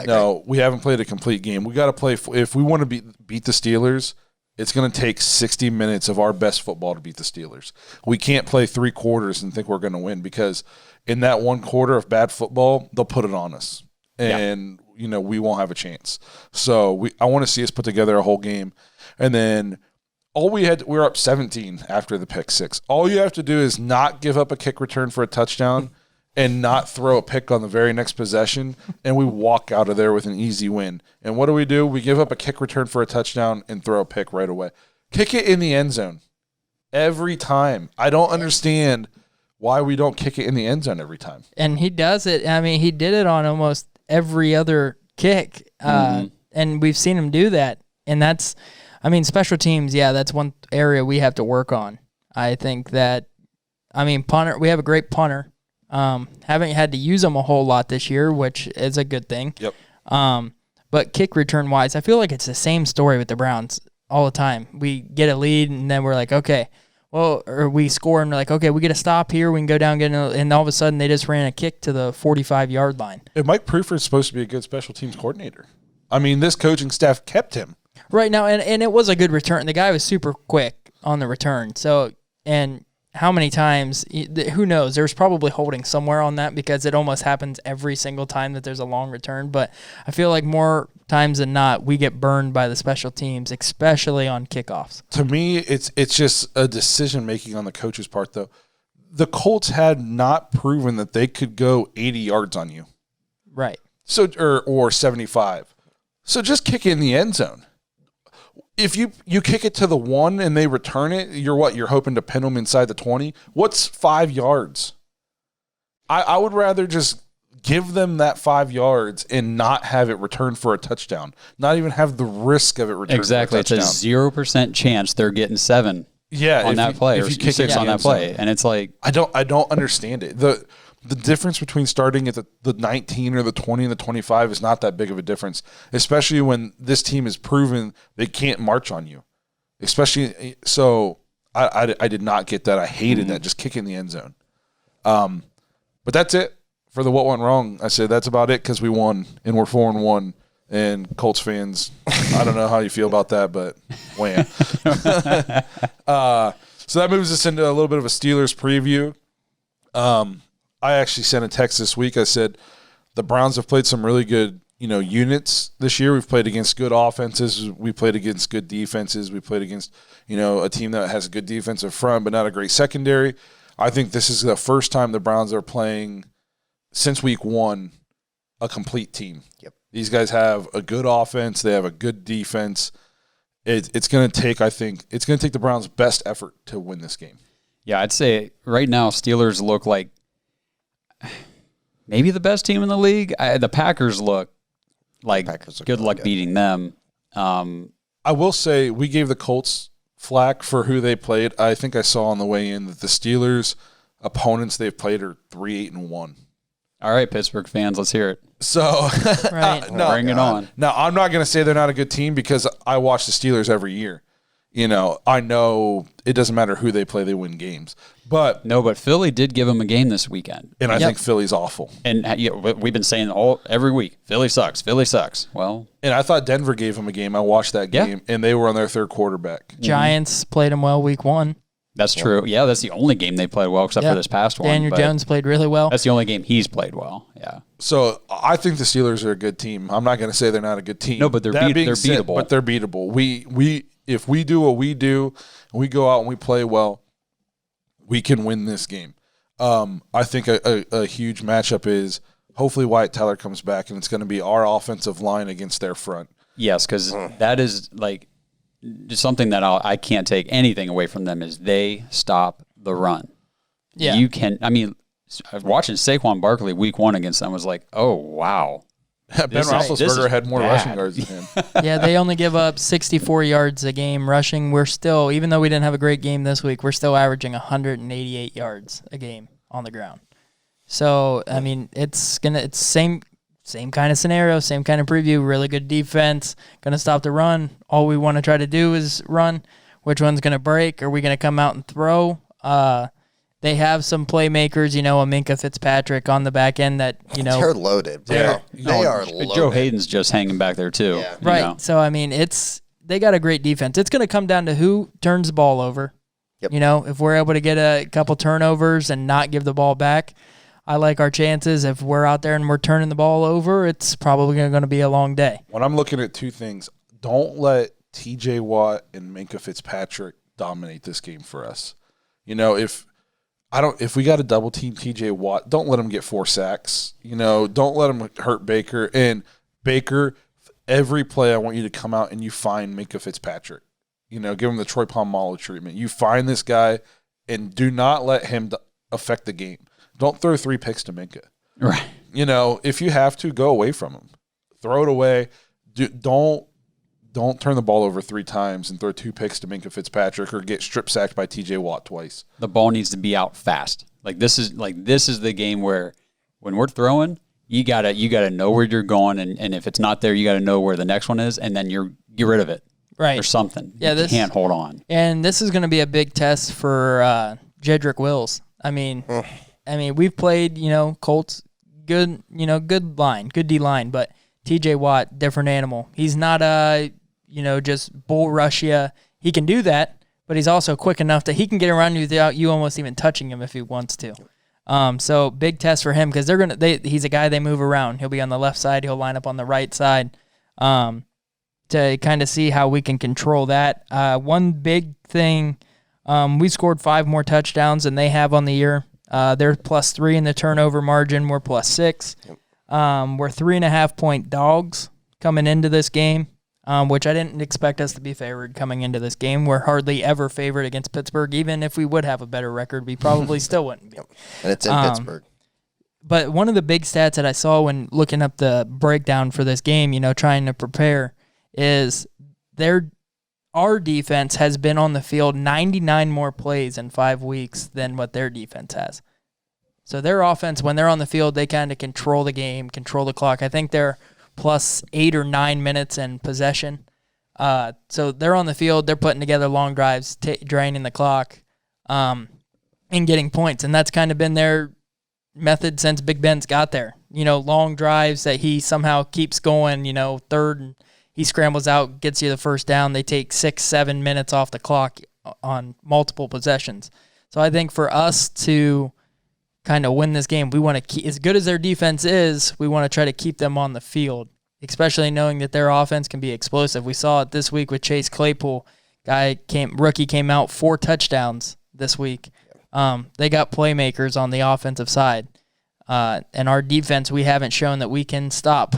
No, we haven't played a complete game. We got to play. If we want to beat the Steelers, it's going to take 60 minutes of our best football to beat the Steelers. We can't play 3 quarters and think we're going to win, because in that 1 quarter of bad football, they'll put it on us, and we won't have a chance. So I want to see us put together a whole game, and then. We were up 17 after the pick 6. All you have to do is not give up a kick return for a touchdown, and not throw a pick on the very next possession, and we walk out of there with an easy win. And what do? We give up a kick return for a touchdown and throw a pick right away. Kick it in the end zone every time. I don't understand why we don't kick it in the end zone every time. And he does it. I mean, he did it on almost every other kick, and we've seen him do that. And that's, I mean, special teams, that's one area we have to work on. I think that, I mean, punter, we have a great punter. Haven't had to use them a whole lot this year, which is a good thing. Yep. But kick return wise, I feel like it's the same story with the Browns all the time. We get a lead, and then we're like, okay, well, or we score, and we're like, okay, we get a stop here, we can go down, and all of a sudden they just ran a kick to the 45-yard line. And Mike Pruford's supposed to be a good special teams coordinator. I mean, this coaching staff kept him. Right now, and it was a good return. The guy was super quick on the return. So, and how many times, who knows? There's probably holding somewhere on that because it almost happens every single time that there's a long return. But I feel like more times than not, we get burned by the special teams, especially on kickoffs. To me, it's just a decision-making on the coach's part, though. The Colts had not proven that they could go 80 yards on you. Right. So or 75. So just kick it in the end zone. If you kick it to the 1 and they return it, you're hoping to pin them inside the 20? What's 5 yards? I would rather just give them that 5 yards and not have it returned for a touchdown. Not even have the risk of it returned for a touchdown. It's a 0% chance they're getting 7 on that play or 6 on that play. And it's like I don't understand it. The difference between starting at the 19 or the 20 and the 25 is not that big of a difference, especially when this team has proven they can't march on you. Especially so, I did not get that. I hated that. Just kick in the end zone. But that's it for the what went wrong. I said that's about it because we won and we're 4-1. And Colts fans, I don't know how you feel about that, but wham. So that moves us into a little bit of a Steelers preview. I actually sent a text this week. I said the Browns have played some really good, units this year. We've played against good offenses. We played against good defenses. We played against, a team that has a good defensive front but not a great secondary. I think this is the first time the Browns are playing since week 1 a complete team. Yep. These guys have a good offense. They have a good defense. It's going to take the Browns' best effort to win this game. Yeah, I'd say right now Steelers look like maybe the best team in the league. The Packers look like good luck beating them. I will say we gave the Colts flack for who they played. I think I saw on the way in that the Steelers opponents they've played are 3-8-1. All right, Pittsburgh fans, let's hear it. So right. Bring it on. Now, I'm not going to say they're not a good team because I watch the Steelers every year. I know it doesn't matter who they play, they win games. But Philly did give them a game this weekend. And I think Philly's awful. And we've been saying every week, Philly sucks. Well, and I thought Denver gave them a game. I watched that game, and they were on their third quarterback. Giants played them well week 1. That's true. Yeah, that's the only game they played well except for this past one. Daniel Jones played really well. That's the only game he's played well. Yeah. So I think the Steelers are a good team. I'm not going to say they're not a good team. No, but they're beatable. But they're beatable. If we do what we do, and we go out and we play well, we can win this game. I think a huge matchup is hopefully Wyatt Teller comes back, and it's going to be our offensive line against their front. Yes, because that is like just something that I can't take anything away from them is they stop the run. Yeah. You can. I mean, watching Saquon Barkley week 1 against them was like, oh wow. Ben Roethlisberger had more rushing yards than him. Yeah, they only give up 64 yards a game rushing. We're still, even though we didn't have a great game this week, we're still averaging 188 yards a game on the ground. So, I mean, it's same kind of scenario, same kind of preview, really good defense, going to stop the run. All we want to try to do is run. Which one's going to break? Are we going to come out and throw? They have some playmakers, a Minkah Fitzpatrick on the back end that, They're loaded. They are loaded. Joe Hayden's just hanging back there, too. Yeah. Right. So, I mean, they got a great defense. It's going to come down to who turns the ball over. Yep. If we're able to get a couple turnovers and not give the ball back, I like our chances. If we're out there and we're turning the ball over, it's probably going to be a long day. When I'm looking at two things, don't let TJ Watt and Minkah Fitzpatrick dominate this game for us. If we got to double team TJ Watt, don't let him get 4 sacks. Don't let him hurt Baker. And Baker, every play I want you to come out and you find Minkah Fitzpatrick. Give him the Troy Polamalu treatment. You find this guy and do not let him affect the game. Don't throw 3 picks to Minkah. Right. If you have to, go away from him. Throw it away. Don't turn the ball over 3 times and throw 2 picks to Minkah Fitzpatrick or get strip sacked by TJ Watt twice. The ball needs to be out fast. This is the game where when we're throwing, you gotta know where you're going, and if it's not there, you gotta know where the next one is, and then you get rid of it. Right. Or something. Yeah, you can't hold on. And this is gonna be a big test for Jedrick Wills. I mean, we've played, Colts, good line, good D line, but TJ Watt, different animal. He's not just bull rush you. He can do that, but he's also quick enough that he can get around you without you almost even touching him if he wants to. So big test for him because he's a guy they move around. He'll be on the left side. He'll line up on the right side to kind of see how we can control that. One big thing, we scored 5 more touchdowns than they have on the year. They're +3 in the turnover margin. We're +6. We're 3.5-point dogs coming into this game, which I didn't expect us to be favored coming into this game. We're hardly ever favored against Pittsburgh. Even if we would have a better record, we probably still wouldn't be. And it's in Pittsburgh. But one of the big stats that I saw when looking up the breakdown for this game, trying to prepare, is our defense has been on the field 99 more plays in 5 weeks than what their defense has. So their offense, when they're on the field, they kind of control the game, control the clock. I think they're +8 or 9 minutes in possession. So they're on the field, they're putting together long drives, draining the clock, and getting points. And that's kind of been their method since Big Ben's got there. Long drives that he somehow keeps going, third, and he scrambles out, gets you the first down. They take 6-7 minutes off the clock on multiple possessions. So I think for us to kind of win this game, we want to keep, as good as their defense is, we want to try to keep them on the field, especially knowing that their offense can be explosive. We saw it this week with Chase Claypool. Rookie came out 4 touchdowns this week. They got playmakers on the offensive side. And our defense, we haven't shown that we can stop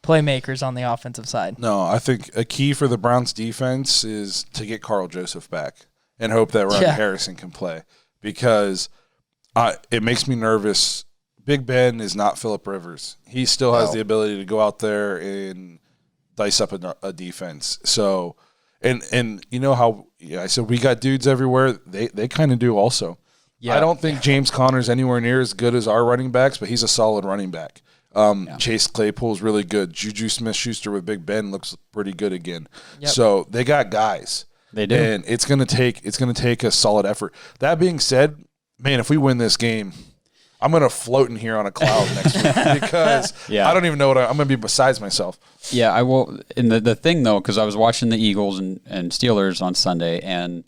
playmakers on the offensive side. No, I think a key for the Browns defense is to get Carl Joseph back and hope that Ronnie Harrison can play, because it makes me nervous. Big Ben is not Phillip Rivers. He still has the ability to go out there and dice up a defense. So, and you know how I said we got dudes everywhere. They kind of do also. Yeah. I don't think James Conner's anywhere near as good as our running backs, but he's a solid running back. Chase Claypool's really good. Juju Smith-Schuster with Big Ben looks pretty good again. Yep. So they got guys. They do, and it's gonna take a solid effort. That being said, man, if we win this game, I'm going to float in here on a cloud next week because I don't even know what I'm going to be besides myself. Yeah, I will. And the thing, though, because I was watching the Eagles and Steelers on Sunday, and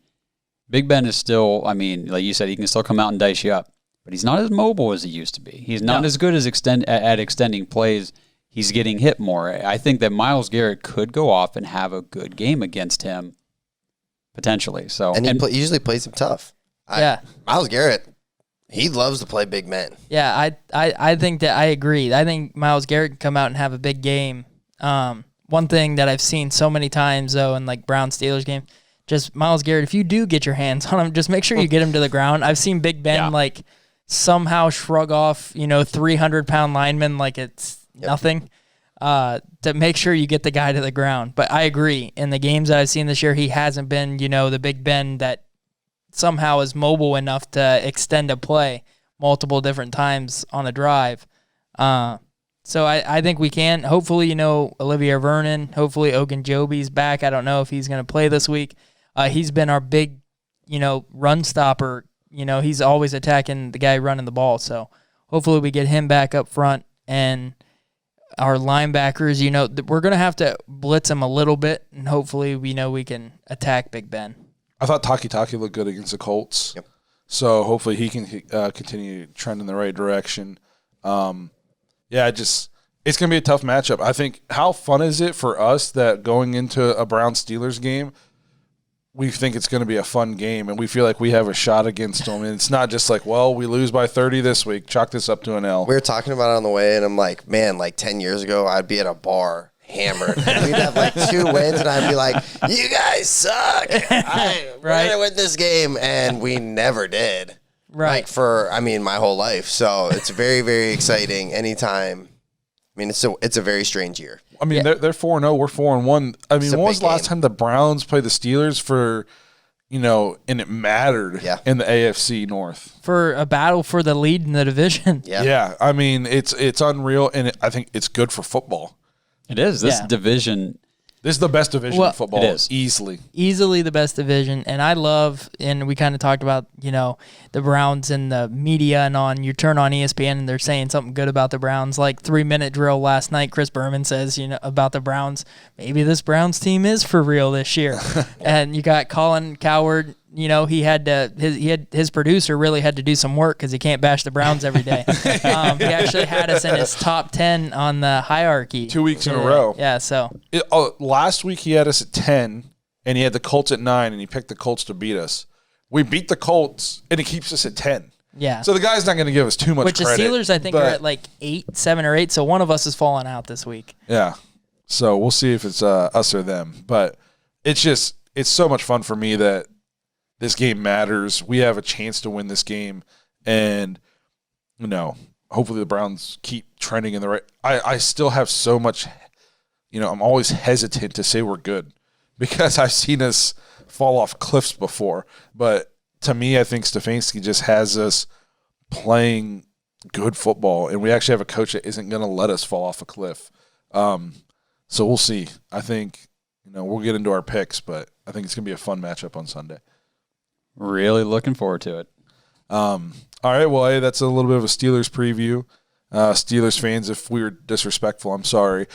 Big Ben is still, I mean, like you said, he can still come out and dice you up, but he's not as mobile as he used to be. He's not as good as at extending plays. He's getting hit more. I think that Myles Garrett could go off and have a good game against him, potentially. So, and he usually plays him tough. Myles Garrett, he loves to play big men. Yeah, I think that I agree. I think Myles Garrett can come out and have a big game. One thing that I've seen so many times, though, in like Browns-Steelers game, just Myles Garrett, if you do get your hands on him, just make sure you get him to the ground. I've seen Big Ben like somehow shrug off, 300-pound linemen like it's nothing to make sure you get the guy to the ground. But I agree. In the games that I've seen this year, he hasn't been, the Big Ben that somehow is mobile enough to extend a play multiple different times on a drive. So I think we can. Hopefully, Olivier Vernon, hopefully Ogunjobi's back. I don't know if he's going to play this week. He's been our big, run stopper. He's always attacking the guy running the ball. So hopefully we get him back up front. And our linebackers, we're going to have to blitz him a little bit. And hopefully we can attack Big Ben. I thought Taki looked good against the Colts. Yep. So hopefully he can continue to trend in the right direction. It's going to be a tough matchup. I think how fun is it for us that going into a Browns-Steelers game, we think it's going to be a fun game, and we feel like we have a shot against them. And it's not just like, well, we lose by 30 this week. Chalk this up to an L. We were talking about it on the way, and I'm like, man, like 10 years ago, I'd be at a bar hammered. And we'd have like 2 wins, and I'd be like, you guys suck. We're going to win this game. And we never did. Right. Like my whole life. So it's very, very exciting anytime. I mean, it's a very strange year. I mean, they're 4-0. We're 4-1. I mean, when was the last time the Browns played the Steelers for, and it mattered in the AFC North? For a battle for the lead in the division. Yeah. I mean, it's unreal, and I think it's good for football. It is. This division. This is the best division in football. It is. Easily the best division. And I love, and we kind of talked about, the Browns and the media and you turn on ESPN and they're saying something good about the Browns. Like 3-minute drill last night, Chris Berman says, about the Browns, maybe this Browns team is for real this year. And you got Colin Cowherd, he had his producer really had to do some work because he can't bash the Browns every day. He actually had us in his top 10 on the hierarchy 2 weeks in a row. Yeah, so last week he had us at 10, and he had the Colts at 9, and he picked the Colts to beat us. We beat the Colts, and it keeps us at 10. Yeah. So the guy's not going to give us too much credit. Which the Steelers, I think, are at like 7 or 8, so one of us is falling out this week. Yeah. So we'll see if it's us or them. But it's so much fun for me that this game matters. We have a chance to win this game, and hopefully the Browns keep trending in the right. I still have so much. I'm always hesitant to say we're good because I've seen us fall off cliffs before. But to me, I think Stefanski just has us playing good football, and we actually have a coach that isn't going to let us fall off a cliff. So we'll see. I think we'll get into our picks, but I think it's going to be a fun matchup on Sunday. Really looking forward to it. All right, well, hey, that's a little bit of a Steelers preview. Steelers fans, if we were disrespectful, I'm sorry.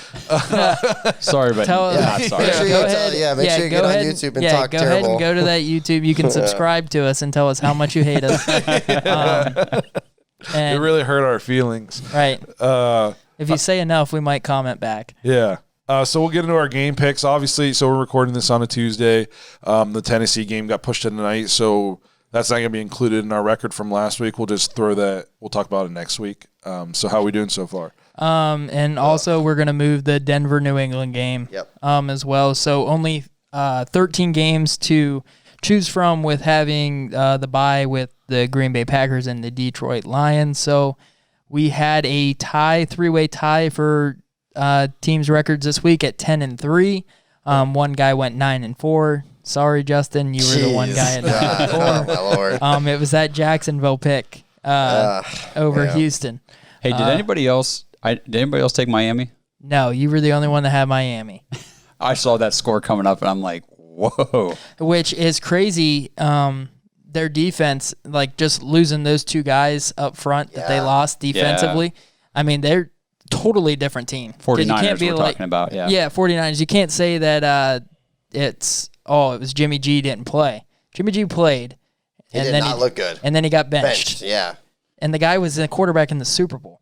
Sorry, but not sorry. Make sure you get on YouTube and talk terrible. Go ahead and go to that YouTube. You can subscribe to us and tell us how much you hate us. It really hurt our feelings. Right. If you say enough, we might comment back. Yeah. So we'll get into our game picks. Obviously, so we're recording this on a Tuesday. The Tennessee game got pushed to tonight, so that's not going to be included in our record from last week. We'll just throw that. We'll talk about it next week. So how are we doing so far? And also we're going to move the Denver-New England game as well. So only 13 games to choose from with having the bye with the Green Bay Packers and the Detroit Lions. So we had a three-way tie for teams' records this week at 10-3. One guy went 9-4. Sorry, Justin, you were the one guy at 9-4. Oh, my Lord. It was that Jacksonville pick over Houston. Hey, did anybody else take Miami? No, you were the only one that had Miami. I saw that score coming up, and I'm like, whoa. Which is crazy. Their defense, like just losing those 2 guys up front that they lost defensively. Yeah. I mean, they're totally different team. 49ers we're talking about, yeah. Yeah, 49ers. You can't say that it was Jimmy G didn't play. Jimmy G played. He did not look good. And then he got benched. Yeah. And the guy was the quarterback in the Super Bowl.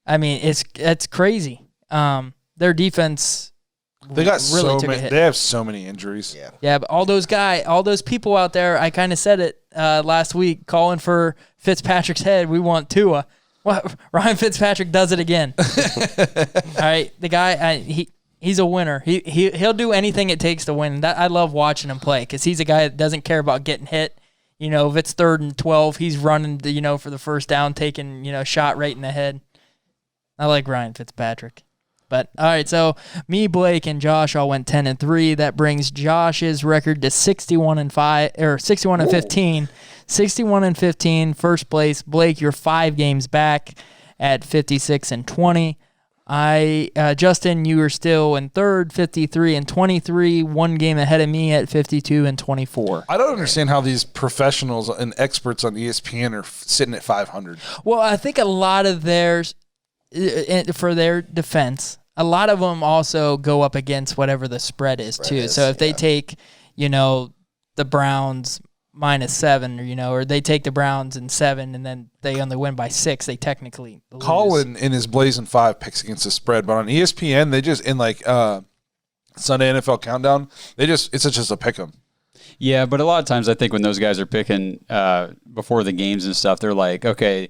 I mean, it's crazy. Their defense they got really so many. They have so many injuries. Yeah. Yeah, but all those people out there, I kind of said it last week, calling for Fitzpatrick's head. We want Tua. What? Ryan Fitzpatrick does it again. All right, the guy, he's a winner. He'll do anything it takes to win. I love watching him play because he's a guy that doesn't care about getting hit. If it's 3rd and 12, he's running, for the first down, taking, shot right in the head. I like Ryan Fitzpatrick. But all right, so me, Blake, and Josh all went 10-3. That brings Josh's record to 61-5 or 61-15. 61-15, first place. Blake, you're 5 games back at 56-20. Justin, you are still in third, 53-23, 1 game ahead of me at 52-24. I don't understand how these professionals and experts on ESPN are sitting at 500. Well, I think a lot of theirs, for their defense, a lot of them also go up against whatever the spread is too. So if they take, the Browns -7, or they take the Browns in 7 and then they only win by 6, they technically lose. Colin in his Blazing 5 picks against the spread, but on ESPN they just in Sunday NFL Countdown it's just a pick 'em. Yeah, but a lot of times I think when those guys are picking before the games and stuff, they're like, okay,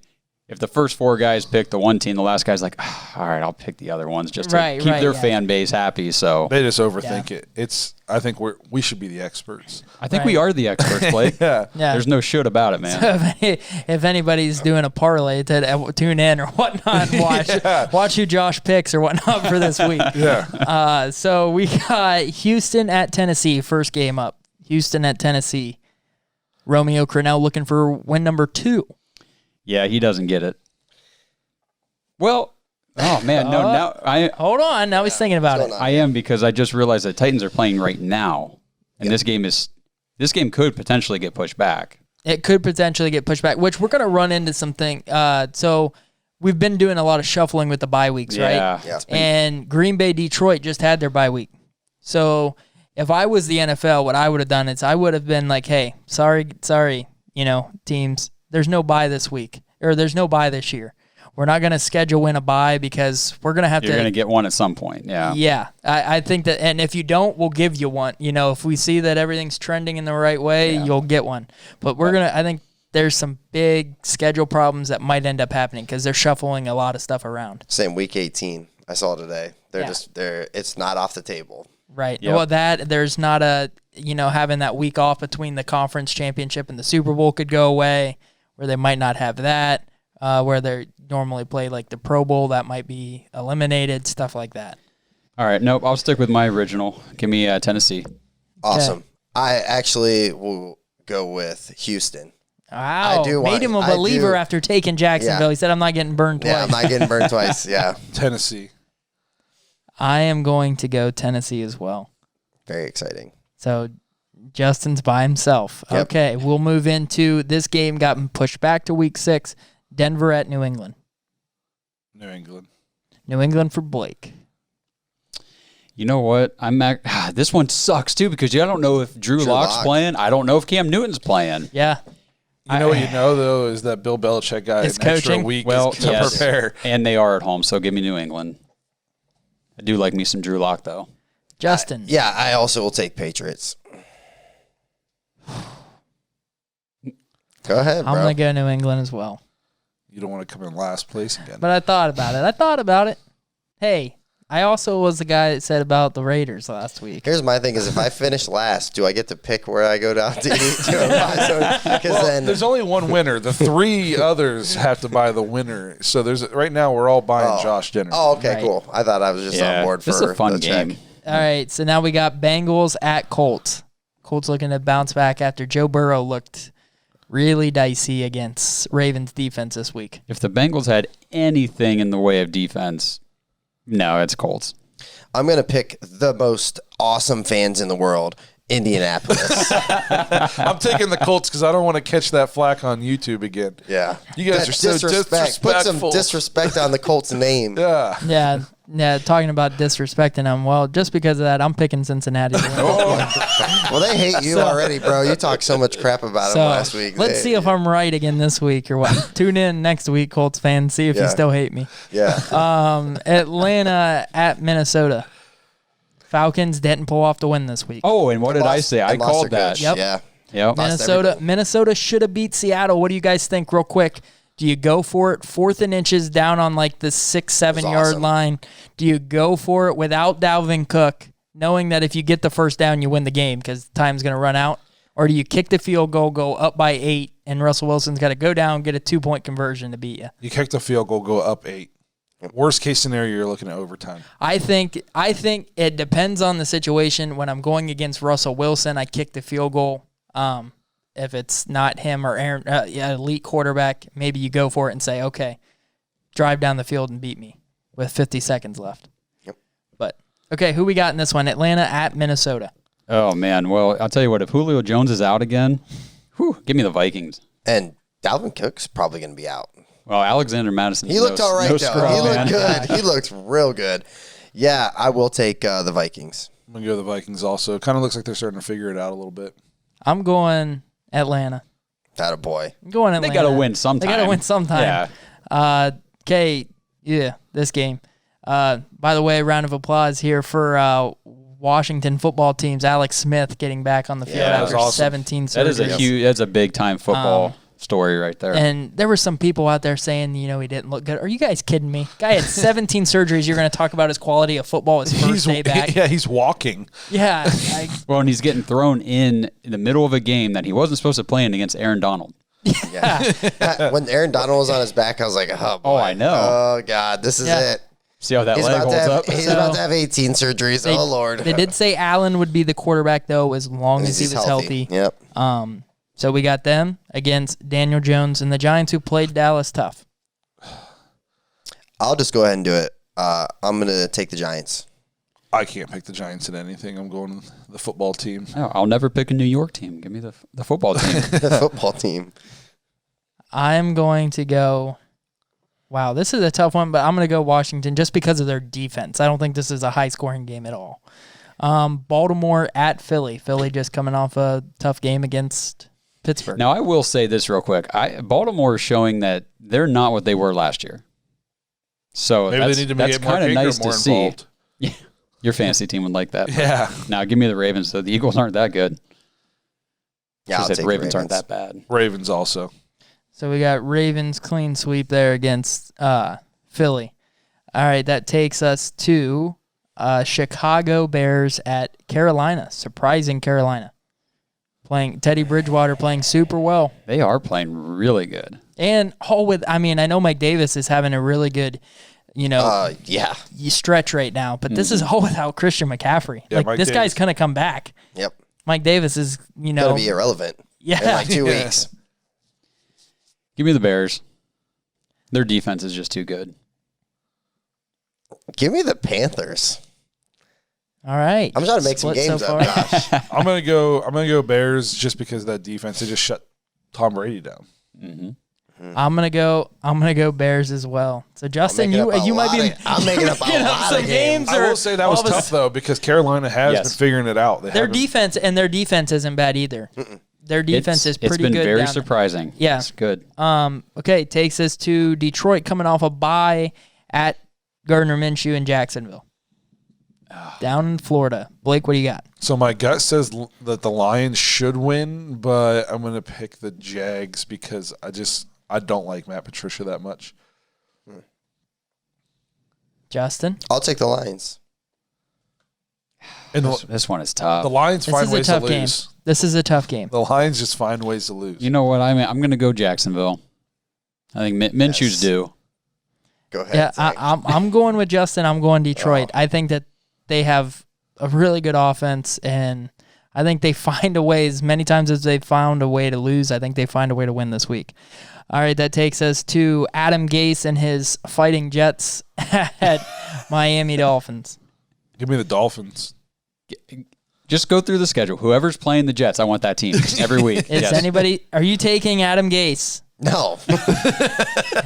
if the first 4 guys pick the one team, the last guy's like, all right, I'll pick the other ones just to keep their fan base happy. So they just overthink it. I think we should be the experts. I think we are the experts, Blake. Yeah. There's no shit about it, man. So if anybody's doing a parlay to tune in or whatnot, watch who Josh picks or whatnot for this week. Yeah. So we got Houston at Tennessee, first game up. Houston at Tennessee. Romeo Crennel looking for win number 2. Yeah, he doesn't get it. Well, oh man, now hold on. Now he's thinking about it. I am, because I just realized the Titans are playing right now, and this game could potentially get pushed back. It could potentially get pushed back, which we're going to run into something. So we've been doing a lot of shuffling with the bye weeks, right? Yeah. And Green Bay, Detroit just had their bye week. So if I was the NFL, what I would have done is I would have been like, hey, sorry, teams, there's no bye this week, or there's no bye this year. We're not going to schedule in a bye because we're going to have You're going to get one at some point, yeah. Yeah, I think that, and if you don't, we'll give you one. If we see that everything's trending in the right way, you'll get one. But I think there's some big schedule problems that might end up happening because they're shuffling a lot of stuff around. Same week 18, I saw today. It's not off the table. Right. Yep. Well, there's not having that week off between the conference championship and the Super Bowl could go away, where they might not have that, where they normally play like the Pro Bowl, that might be eliminated, stuff like that. All right, nope, I'll stick with my original. Give me Tennessee. Awesome. Okay. I actually will go with Houston. Wow. Made him a believer after taking Jacksonville. Yeah. He said, I'm not getting burned twice. Yeah, I'm not getting burned twice, yeah. Tennessee. I am going to go Tennessee as well. Very exciting. So Justin's by himself. Yep. Okay, we'll move into this game. Got pushed back to week 6. Denver at New England. New England. New England for Blake. You know what? This one sucks too, because I don't know if Drew Lock's playing. I don't know if Cam Newton's playing. Yeah. You know what you know, though, is that Bill Belichick got an extra week to prepare. And they are at home, so give me New England. I do like me some Drew Lock, though. Justin. I also will take Patriots. Go ahead, bro. I'm going to go New England as well. You don't want to come in last place again. But I thought about it. Hey, I also was the guy that said about the Raiders last week. Here's my thing: is if I finish last, do I get to pick where I go down to eat? There's only one winner. The 3 others have to buy the winner. So right now we're all buying Josh dinner. Oh, okay, cool. I thought I was just on board for this is a fun the game. check. All right, so now we got Bengals at Colts. Colts looking to bounce back after Joe Burrow looked really dicey against Ravens defense this week. If the Bengals had anything in the way of defense, no, it's Colts. I'm going to pick the most awesome fans in the world, Indianapolis. I'm taking the Colts because I don't want to catch that flack on YouTube again. Yeah. You guys are so disrespectful. Put some disrespect on the Colts' name. Yeah, talking about disrespecting them. Well, just because of that, I'm picking Cincinnati. Well, they hate you already, bro. You talked so much crap about them last week. Let's see if I'm right again this week or what. Tune in next week, Colts fans. See if you still hate me. Yeah. Atlanta at Minnesota. Falcons didn't pull off the win this week. Oh, and what did I say? I called that. Yep. Yep. Minnesota should have beat Seattle. What do you guys think, real quick? Do you go for it 4th and inches down on like the 6-7 yard line? Do you go for it without Dalvin Cook, knowing that if you get the first down, you win the game because time's going to run out? Or do you kick the field goal, go up by 8, and Russell Wilson's got to go down, get a 2-point conversion to beat you? You kick the field goal, go up 8. Worst case scenario, you're looking at overtime. I think it depends on the situation. When I'm going against Russell Wilson, I kick the field goal. If it's not him or Aaron, elite quarterback, maybe you go for it and say, okay, drive down the field and beat me with 50 seconds left. Yep. But, okay, who we got in this one? Atlanta at Minnesota. Oh, man. Well, I'll tell you what. If Julio Jones is out again, give me the Vikings. And Dalvin Cook's probably going to be out. Well, Alexander Madison. He looked all right, though. He looked good. He looked real good. Yeah, I will take the Vikings. I'm going to go the Vikings also. It kind of looks like they're starting to figure it out a little bit. I'm going Atlanta. That a boy. I'm going Atlanta. They got to win sometime. They got to win sometime. Yeah. Okay, this game. By the way, round of applause here for Washington football team's Alex Smith getting back on the field after awesome. 17 surgeries. That is that's a big time football story right there. And there were some people out there saying, he didn't look good. Are you guys kidding me? Guy had 17 surgeries. You're going to talk about his quality of football his first day back? Yeah, he's walking. Yeah. Well, and he's getting thrown in the middle of a game that he wasn't supposed to play in against Aaron Donald. Yeah. When Aaron Donald was on his back, I was like, oh, boy. Oh, I know. Oh, God, this is it. See how that leg holds up? He's about to have 18 surgeries. Oh, Lord. They did say Allen would be the quarterback, though, as long as he was healthy. Yep. So we got them against Daniel Jones and the Giants, who played Dallas tough. I'll just go ahead and do it. I'm going to take the Giants. I can't pick the Giants in anything. I'm going with the football team. Oh, I'll never pick a New York team. Give me the football team. The football team. I'm going to go... Wow, this is a tough one, but I'm going to go Washington just because of their defense. I don't think this is a high-scoring game at all. Baltimore at Philly. Philly just coming off a tough game against Pittsburgh. Now, I will say this real quick. Baltimore is showing that they're not what they were last year. So maybe they need to make it more nice to involved. See. Yeah, your fantasy team would like that. Yeah. Now, give me the Ravens. So the Eagles aren't that good. Yeah, I'll take the Ravens aren't that bad. Ravens also. So we got Ravens clean sweep there against Philly. All right, that takes us to Chicago Bears at Carolina. Surprising Carolina. Teddy Bridgewater playing super well. They are playing really good. And I know Mike Davis is having a really good, stretch right now, but this is all without Christian McCaffrey. Yeah, this guy's going to come back. Yep. Mike Davis is, going to be irrelevant in like 2 weeks. Give me the Bears. Their defense is just too good. Give me the Panthers. All right. I'm trying to make some games up, Josh. I'm gonna go Bears just because of that defense. They just shut Tom Brady down. Mm-hmm. I'm gonna go Bears as well. So Justin, you might be. I'm making up a lot of games. I will say that was tough though because Carolina has been figuring it out. Their defense isn't bad either. Their defense is pretty good. It's been very surprising. Yeah, it's good. Okay, takes us to Detroit coming off a bye at Gardner Minshew in Jacksonville. Down in Florida. Blake, what do you got? So my gut says that the Lions should win, but I'm going to pick the Jags because I don't like Matt Patricia that much. Justin? I'll take the Lions. And this one is tough. The Lions find ways to lose. This is a tough game. The Lions just find ways to lose. You know what? I'm going to go Jacksonville. I think Minshew's due. Go ahead. Yeah, I'm going with Justin. I'm going Detroit. I think that they have a really good offense, and I think they find a way, as many times as they've found a way to lose, I think they find a way to win this week. All right, that takes us to Adam Gase and his Fighting Jets at Miami Dolphins. Give me the Dolphins. Just go through the schedule. Whoever's playing the Jets, I want that team every week. Are you taking Adam Gase? No.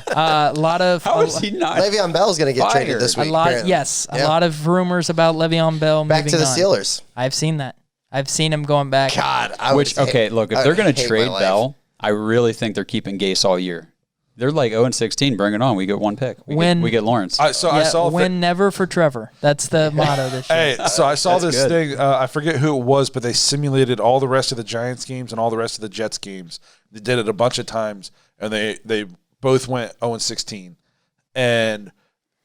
A lot of. How is he not? Le'Veon Bell's going to get traded this week. A lot of rumors about Le'Veon Bell back moving to the Steelers. I've seen that. I've seen him going back. God, look, if they're going to trade Bell, I really think they're keeping Gase all year. They're like 0-16. Bring it on. We get one pick. We get Lawrence. I saw win never for Trevor. That's the motto this year. Hey, so I saw this thing. I forget who it was, but they simulated all the rest of the Giants games and all the rest of the Jets games. They did it a bunch of times, and they both went 0-16. And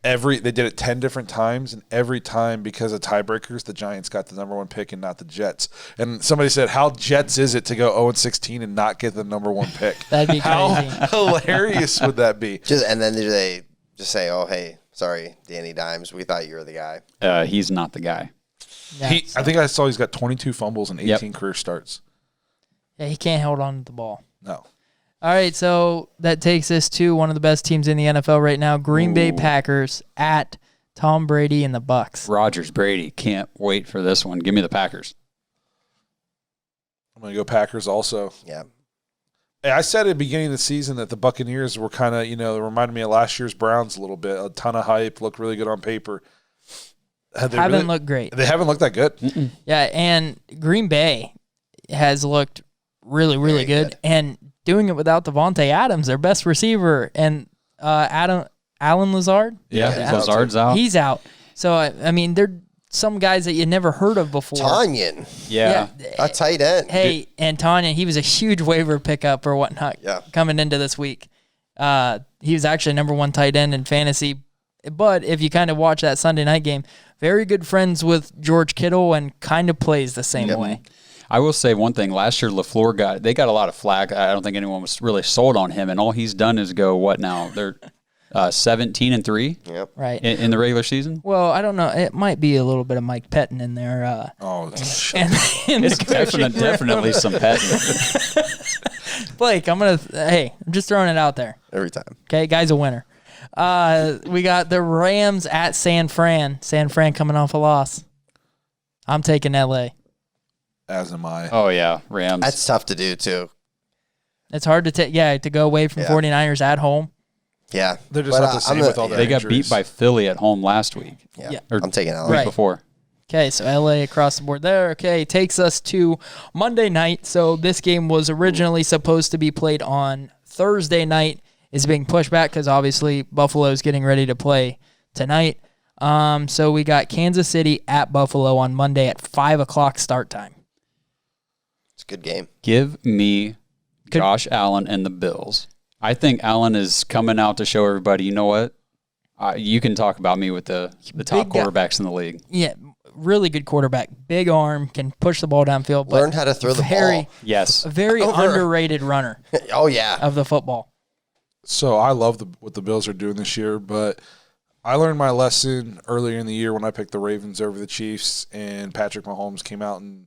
they did it 10 different times, and every time, because of tiebreakers, the Giants got the number one pick and not the Jets. And somebody said, how Jets is it to go 0-16 and not get the number one pick? That'd be crazy. How hilarious would that be? And then they just say, oh, hey, sorry, Danny Dimes, we thought you were the guy. He's not the guy. I think I saw he's got 22 fumbles and 18 career starts. Yeah, he can't hold on to the ball. No. All right, so that takes us to one of the best teams in the NFL right now, Green Bay Packers at Tom Brady and the Bucs. Rodgers, Brady. Can't wait for this one. Give me the Packers. I'm going to go Packers also. Yeah. Hey, I said at the beginning of the season that the Buccaneers were kind of, they reminded me of last year's Browns a little bit. A ton of hype, looked really good on paper. Haven't looked great. They haven't looked that good. Mm-mm. Yeah, and Green Bay has looked really, really good. And doing it without Devontae Adams, their best receiver, and Alan Lazard. Yeah, Lazard's out. He's out. So, I mean, some guys that you never heard of before. Tanyan. Yeah. A tight end. Hey, and Tanyan, he was a huge waiver pickup or whatnot coming into this week. He was actually number 1 tight end in fantasy. But if you kind of watch that Sunday night game, very good friends with George Kittle and kind of plays the same way. I will say one thing. Last year, LaFleur got a lot of flack. I don't think anyone was really sold on him, and all he's done is go, what now? They're 17-3 right in the regular season. Well, I don't know. It might be a little bit of Mike Pettin in there. It's definitely some Pettin. Blake, I'm just throwing it out there. Every time. Okay, guy's a winner. We got the Rams at San Fran. San Fran coming off a loss. I'm taking LA. As am I. Oh, yeah, Rams. That's tough to do, too. It's hard to go away from 49ers at home. Yeah. They're just not the same with all their They got injuries. beat by Philly at home last week. Yeah. Or I'm taking LA. week before. Okay, so LA across the board there. Okay, takes us to Monday night. So this game was originally supposed to be played on Thursday night. It's being pushed back because obviously Buffalo's getting ready to play tonight. So we got Kansas City at Buffalo on Monday at 5 o'clock start time. It's a good game. Give me Josh Allen and the Bills. I think Allen is coming out to show everybody, you know what? You can talk about me with the top quarterbacks in the league. Yeah, really good quarterback. Big arm, can push the ball downfield. But Learn how to throw the ball. Yes. A very underrated runner Oh, yeah. of the football. So I love what the Bills are doing this year, but I learned my lesson earlier in the year when I picked the Ravens over the Chiefs and Patrick Mahomes came out and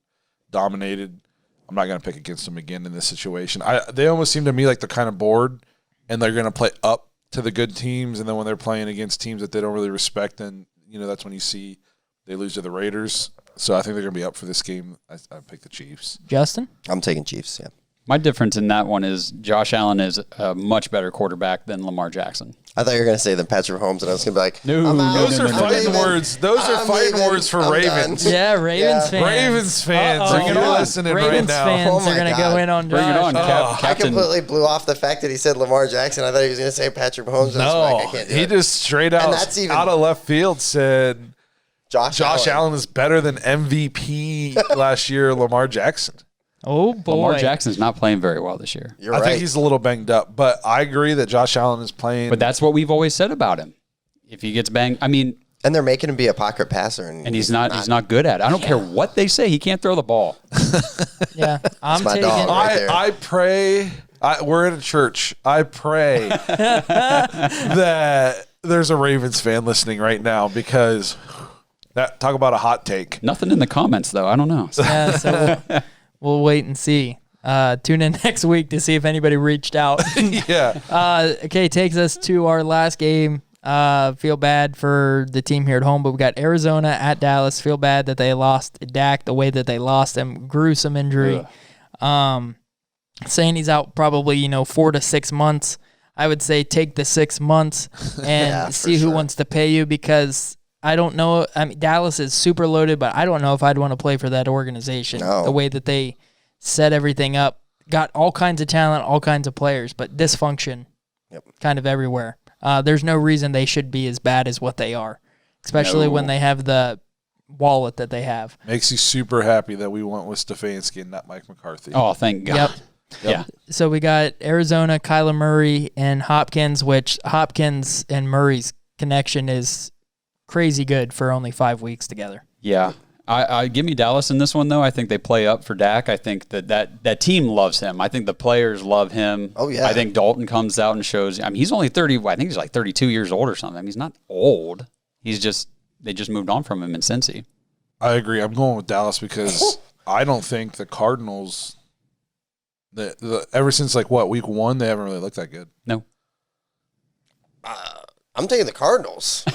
dominated. I'm not going to pick against them again in this situation. They almost seem to me like they're kind of bored and they're going to play up to the good teams, and then when they're playing against teams that they don't really respect, then that's when you see they lose to the Raiders. So I think they're going to be up for this game. I picked the Chiefs. Justin? I'm taking Chiefs, yeah. My difference in that one is Josh Allen is a much better quarterback than Lamar Jackson. I thought you were going to say than Patrick Mahomes, and I was going to be like, Those are fighting words. Those are fighting words for Ravens. Yeah, Ravens fans. Ravens fans. Bring it on. Listening Ravens right now. fans Oh my are going to go in on Josh. Bring it on, I Captain. completely blew off the fact that he said Lamar Jackson. I thought he was going to say Patrick Mahomes. I was like, I can't do he it. just straight out of left field said Josh Allen is better than MVP last year, Lamar Jackson. Oh, boy. Lamar Jackson's not playing very well this year. You're I right. think he's a little banged up, but I agree that Josh Allen is playing. But that's what we've always said about him. If he gets banged, and they're making him be a pocket passer, and he's not good at it. I don't care what they say. He can't throw the ball. Yeah, I'm my taking. dog. Right there. I pray. We're in a church. I pray that there's a Ravens fan listening right now because talk about a hot take. Nothing in the comments though. I don't know. Yeah, so we'll wait and see. Tune in next week to see if anybody reached out. Yeah. Okay, takes us to our last game. Feel bad for the team here at home, but we got Arizona at Dallas. Feel bad that they lost Dak the way that they lost him. Gruesome injury. Saying he's out probably 4 to 6 months. I would say take the 6 months and see who wants to pay you, because I don't know. I mean, Dallas is super loaded, but I don't know if I'd want to play for that organization. No. The way that they set everything up, got all kinds of talent, all kinds of players, but dysfunction kind of everywhere. There's no reason they should be as bad as what they are, especially when they have the wallet that they have. Makes you super happy that we went with Stefanski and not Mike McCarthy. Oh, thank God. Yep. Yeah. So we got Arizona, Kyler Murray, and Hopkins, which Hopkins and Murray's connection is crazy good for only 5 weeks together. Yeah. I give me Dallas in this one, though. I think they play up for Dak. I think that team loves him. I think the players love him. Oh, yeah. I think Dalton comes out and shows. I mean, he's only 30. I think he's like 32 years old or something. I mean, he's not old. They just moved on from him in Cincy. I agree. I'm going with Dallas because I don't think the Cardinals, ever since week 1, they haven't really looked that good. No. I'm taking the Cardinals.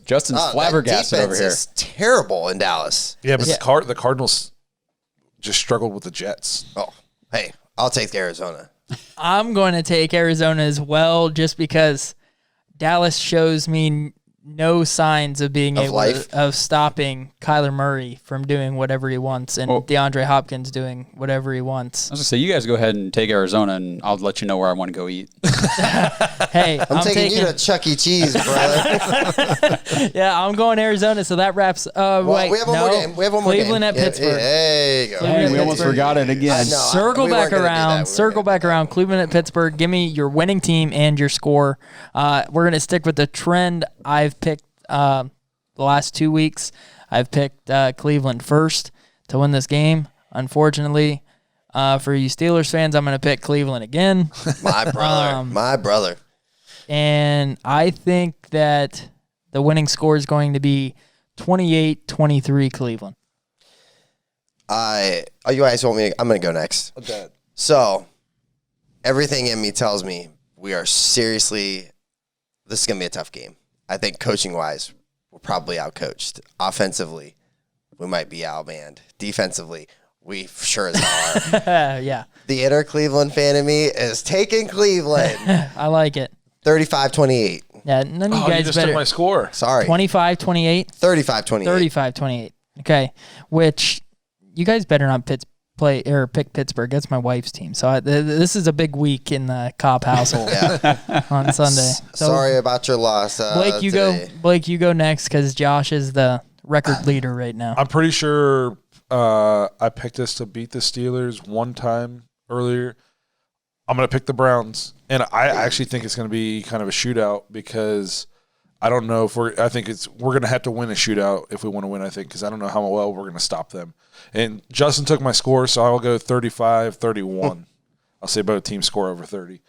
Justin's flabbergasted over here. Is terrible in Dallas. Yeah, but the Cardinals just struggled with the Jets. Oh, hey, I'll take Arizona. I'm going to take Arizona as well, just because Dallas shows me no signs of being Of able life? of stopping Kyler Murray from doing whatever he wants and DeAndre Hopkins doing whatever he wants. I was going to say, you guys go ahead and take Arizona, and I'll let you know where I want to go eat. Hey, I'm taking you to Chuck E. Cheese, brother. Yeah, I'm going Arizona, so that wraps. Well, wait, we have one more game. We have one more Cleveland game. at Pittsburgh. There you go. Cleveland Hey, we almost forgot it again. Circle back around. Circle back around. Cleveland at Pittsburgh. Give me your winning team and your score. We're going to stick with the trend I've picked the last 2 weeks. I've picked Cleveland first to win this game. Unfortunately, for you Steelers fans, I'm going to pick Cleveland again. My brother. And I think that the winning score is going to be 28-23 Cleveland. You guys want me to, I'm going to go next. Okay. So, everything in me tells me we are seriously, this is going to be a tough game. I think coaching-wise, we're probably outcoached. Offensively, we might be outmanned. Defensively, we sure as hell are. Yeah. The inner Cleveland fan in me is taking Cleveland. I like it. 35-28. Yeah, none of you You guys just took better. my score. Sorry. 25-28. 35-28. 35-28. Okay, which you guys better not pick Pittsburgh. That's my wife's team. So this is a big week in the Cobb household on Sunday. So Sorry about your loss. Blake, you today. go. Blake, you go next because Josh is the record leader right now. I'm pretty sure I picked us to beat the Steelers one time earlier. I'm going to pick the Browns, and I actually think it's going to be kind of a shootout because I don't know if we're going to have to win a shootout if we want to win, I think, because I don't know how well we're going to stop them. And Justin took my score, so I'll go 35-31. I'll say both teams score over 30.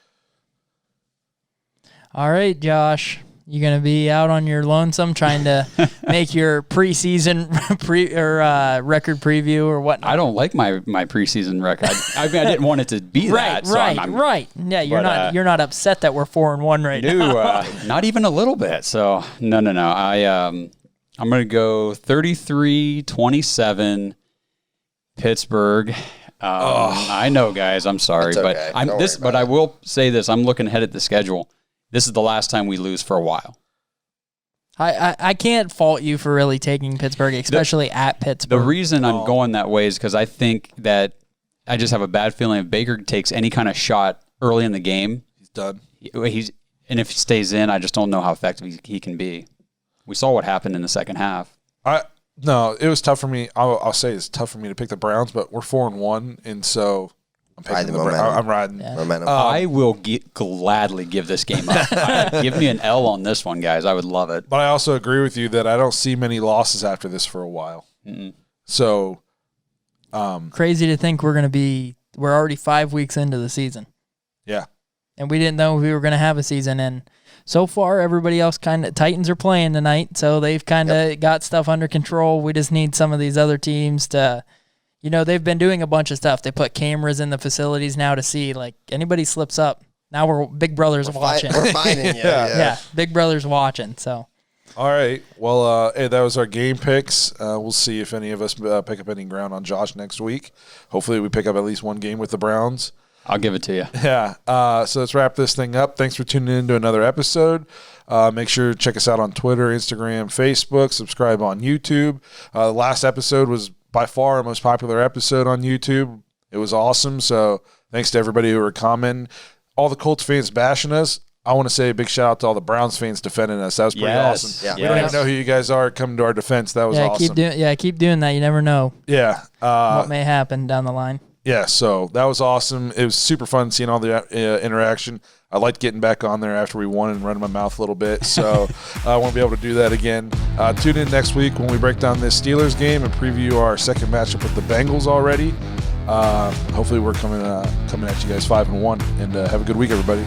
All right, Josh. You going to be out on your lonesome trying to make your preseason record preview or whatnot? I don't like my preseason record. I mean, I didn't want it to be that. Right. Yeah, you're not upset that we're 4-1 right now. Not even a little bit. So no. I'm gonna go 33-27 Pittsburgh. I know, guys. I'm sorry, That's okay. but I will say this. I'm looking ahead at the schedule. This is the last time we lose for a while. I can't fault you for really taking Pittsburgh, especially at Pittsburgh. The reason I'm going that way is because I think that I just have a bad feeling if Baker takes any kind of shot early in the game, He's done. And if he stays in, I just don't know how effective he can be. We saw what happened in the second half. No, it was tough for me. I'll say it's tough for me to pick the Browns, but we're 4-1, and so I'm picking the Browns. I'm riding. Yeah. Momentum. I will gladly give this game up. Give me an L on this one, guys. I would love it. But I also agree with you that I don't see many losses after this for a while. Mm-mm. So, crazy to think we're already 5 weeks into the season. Yeah. And we didn't know if we were going to have a season. And so far, everybody else Titans are playing tonight, so they've kind of got stuff under control. We just need some of these other teams to, they've been doing a bunch of stuff. They put cameras in the facilities now to see, like, anybody slips up. Now Big Brother's watching. We're finding you. Yeah, Big Brother's watching, so. All right. Well, hey, that was our game picks. We'll see if any of us pick up any ground on Josh next week. Hopefully we pick up at least one game with the Browns. I'll give it to you. Yeah. So let's wrap this thing up. Thanks for tuning in to another episode. Make sure to check us out on Twitter, Instagram, Facebook. Subscribe on YouTube. The last episode was by far our most popular episode on YouTube. It was awesome. So thanks to everybody who were commenting. All the Colts fans bashing us. I want to say a big shout out to all the Browns fans defending us. That was pretty awesome. Yeah. We don't even know who you guys are coming to our defense. That was awesome. Keep doing that. You never know what may happen down the line. Yeah, so that was awesome. It was super fun seeing all the interaction. I liked getting back on there after we won and running my mouth a little bit. So I want to be able to do that again. Tune in next week when we break down this Steelers game and preview our second matchup with the Bengals already. Hopefully we're coming at you guys 5-1. And have a good week, everybody.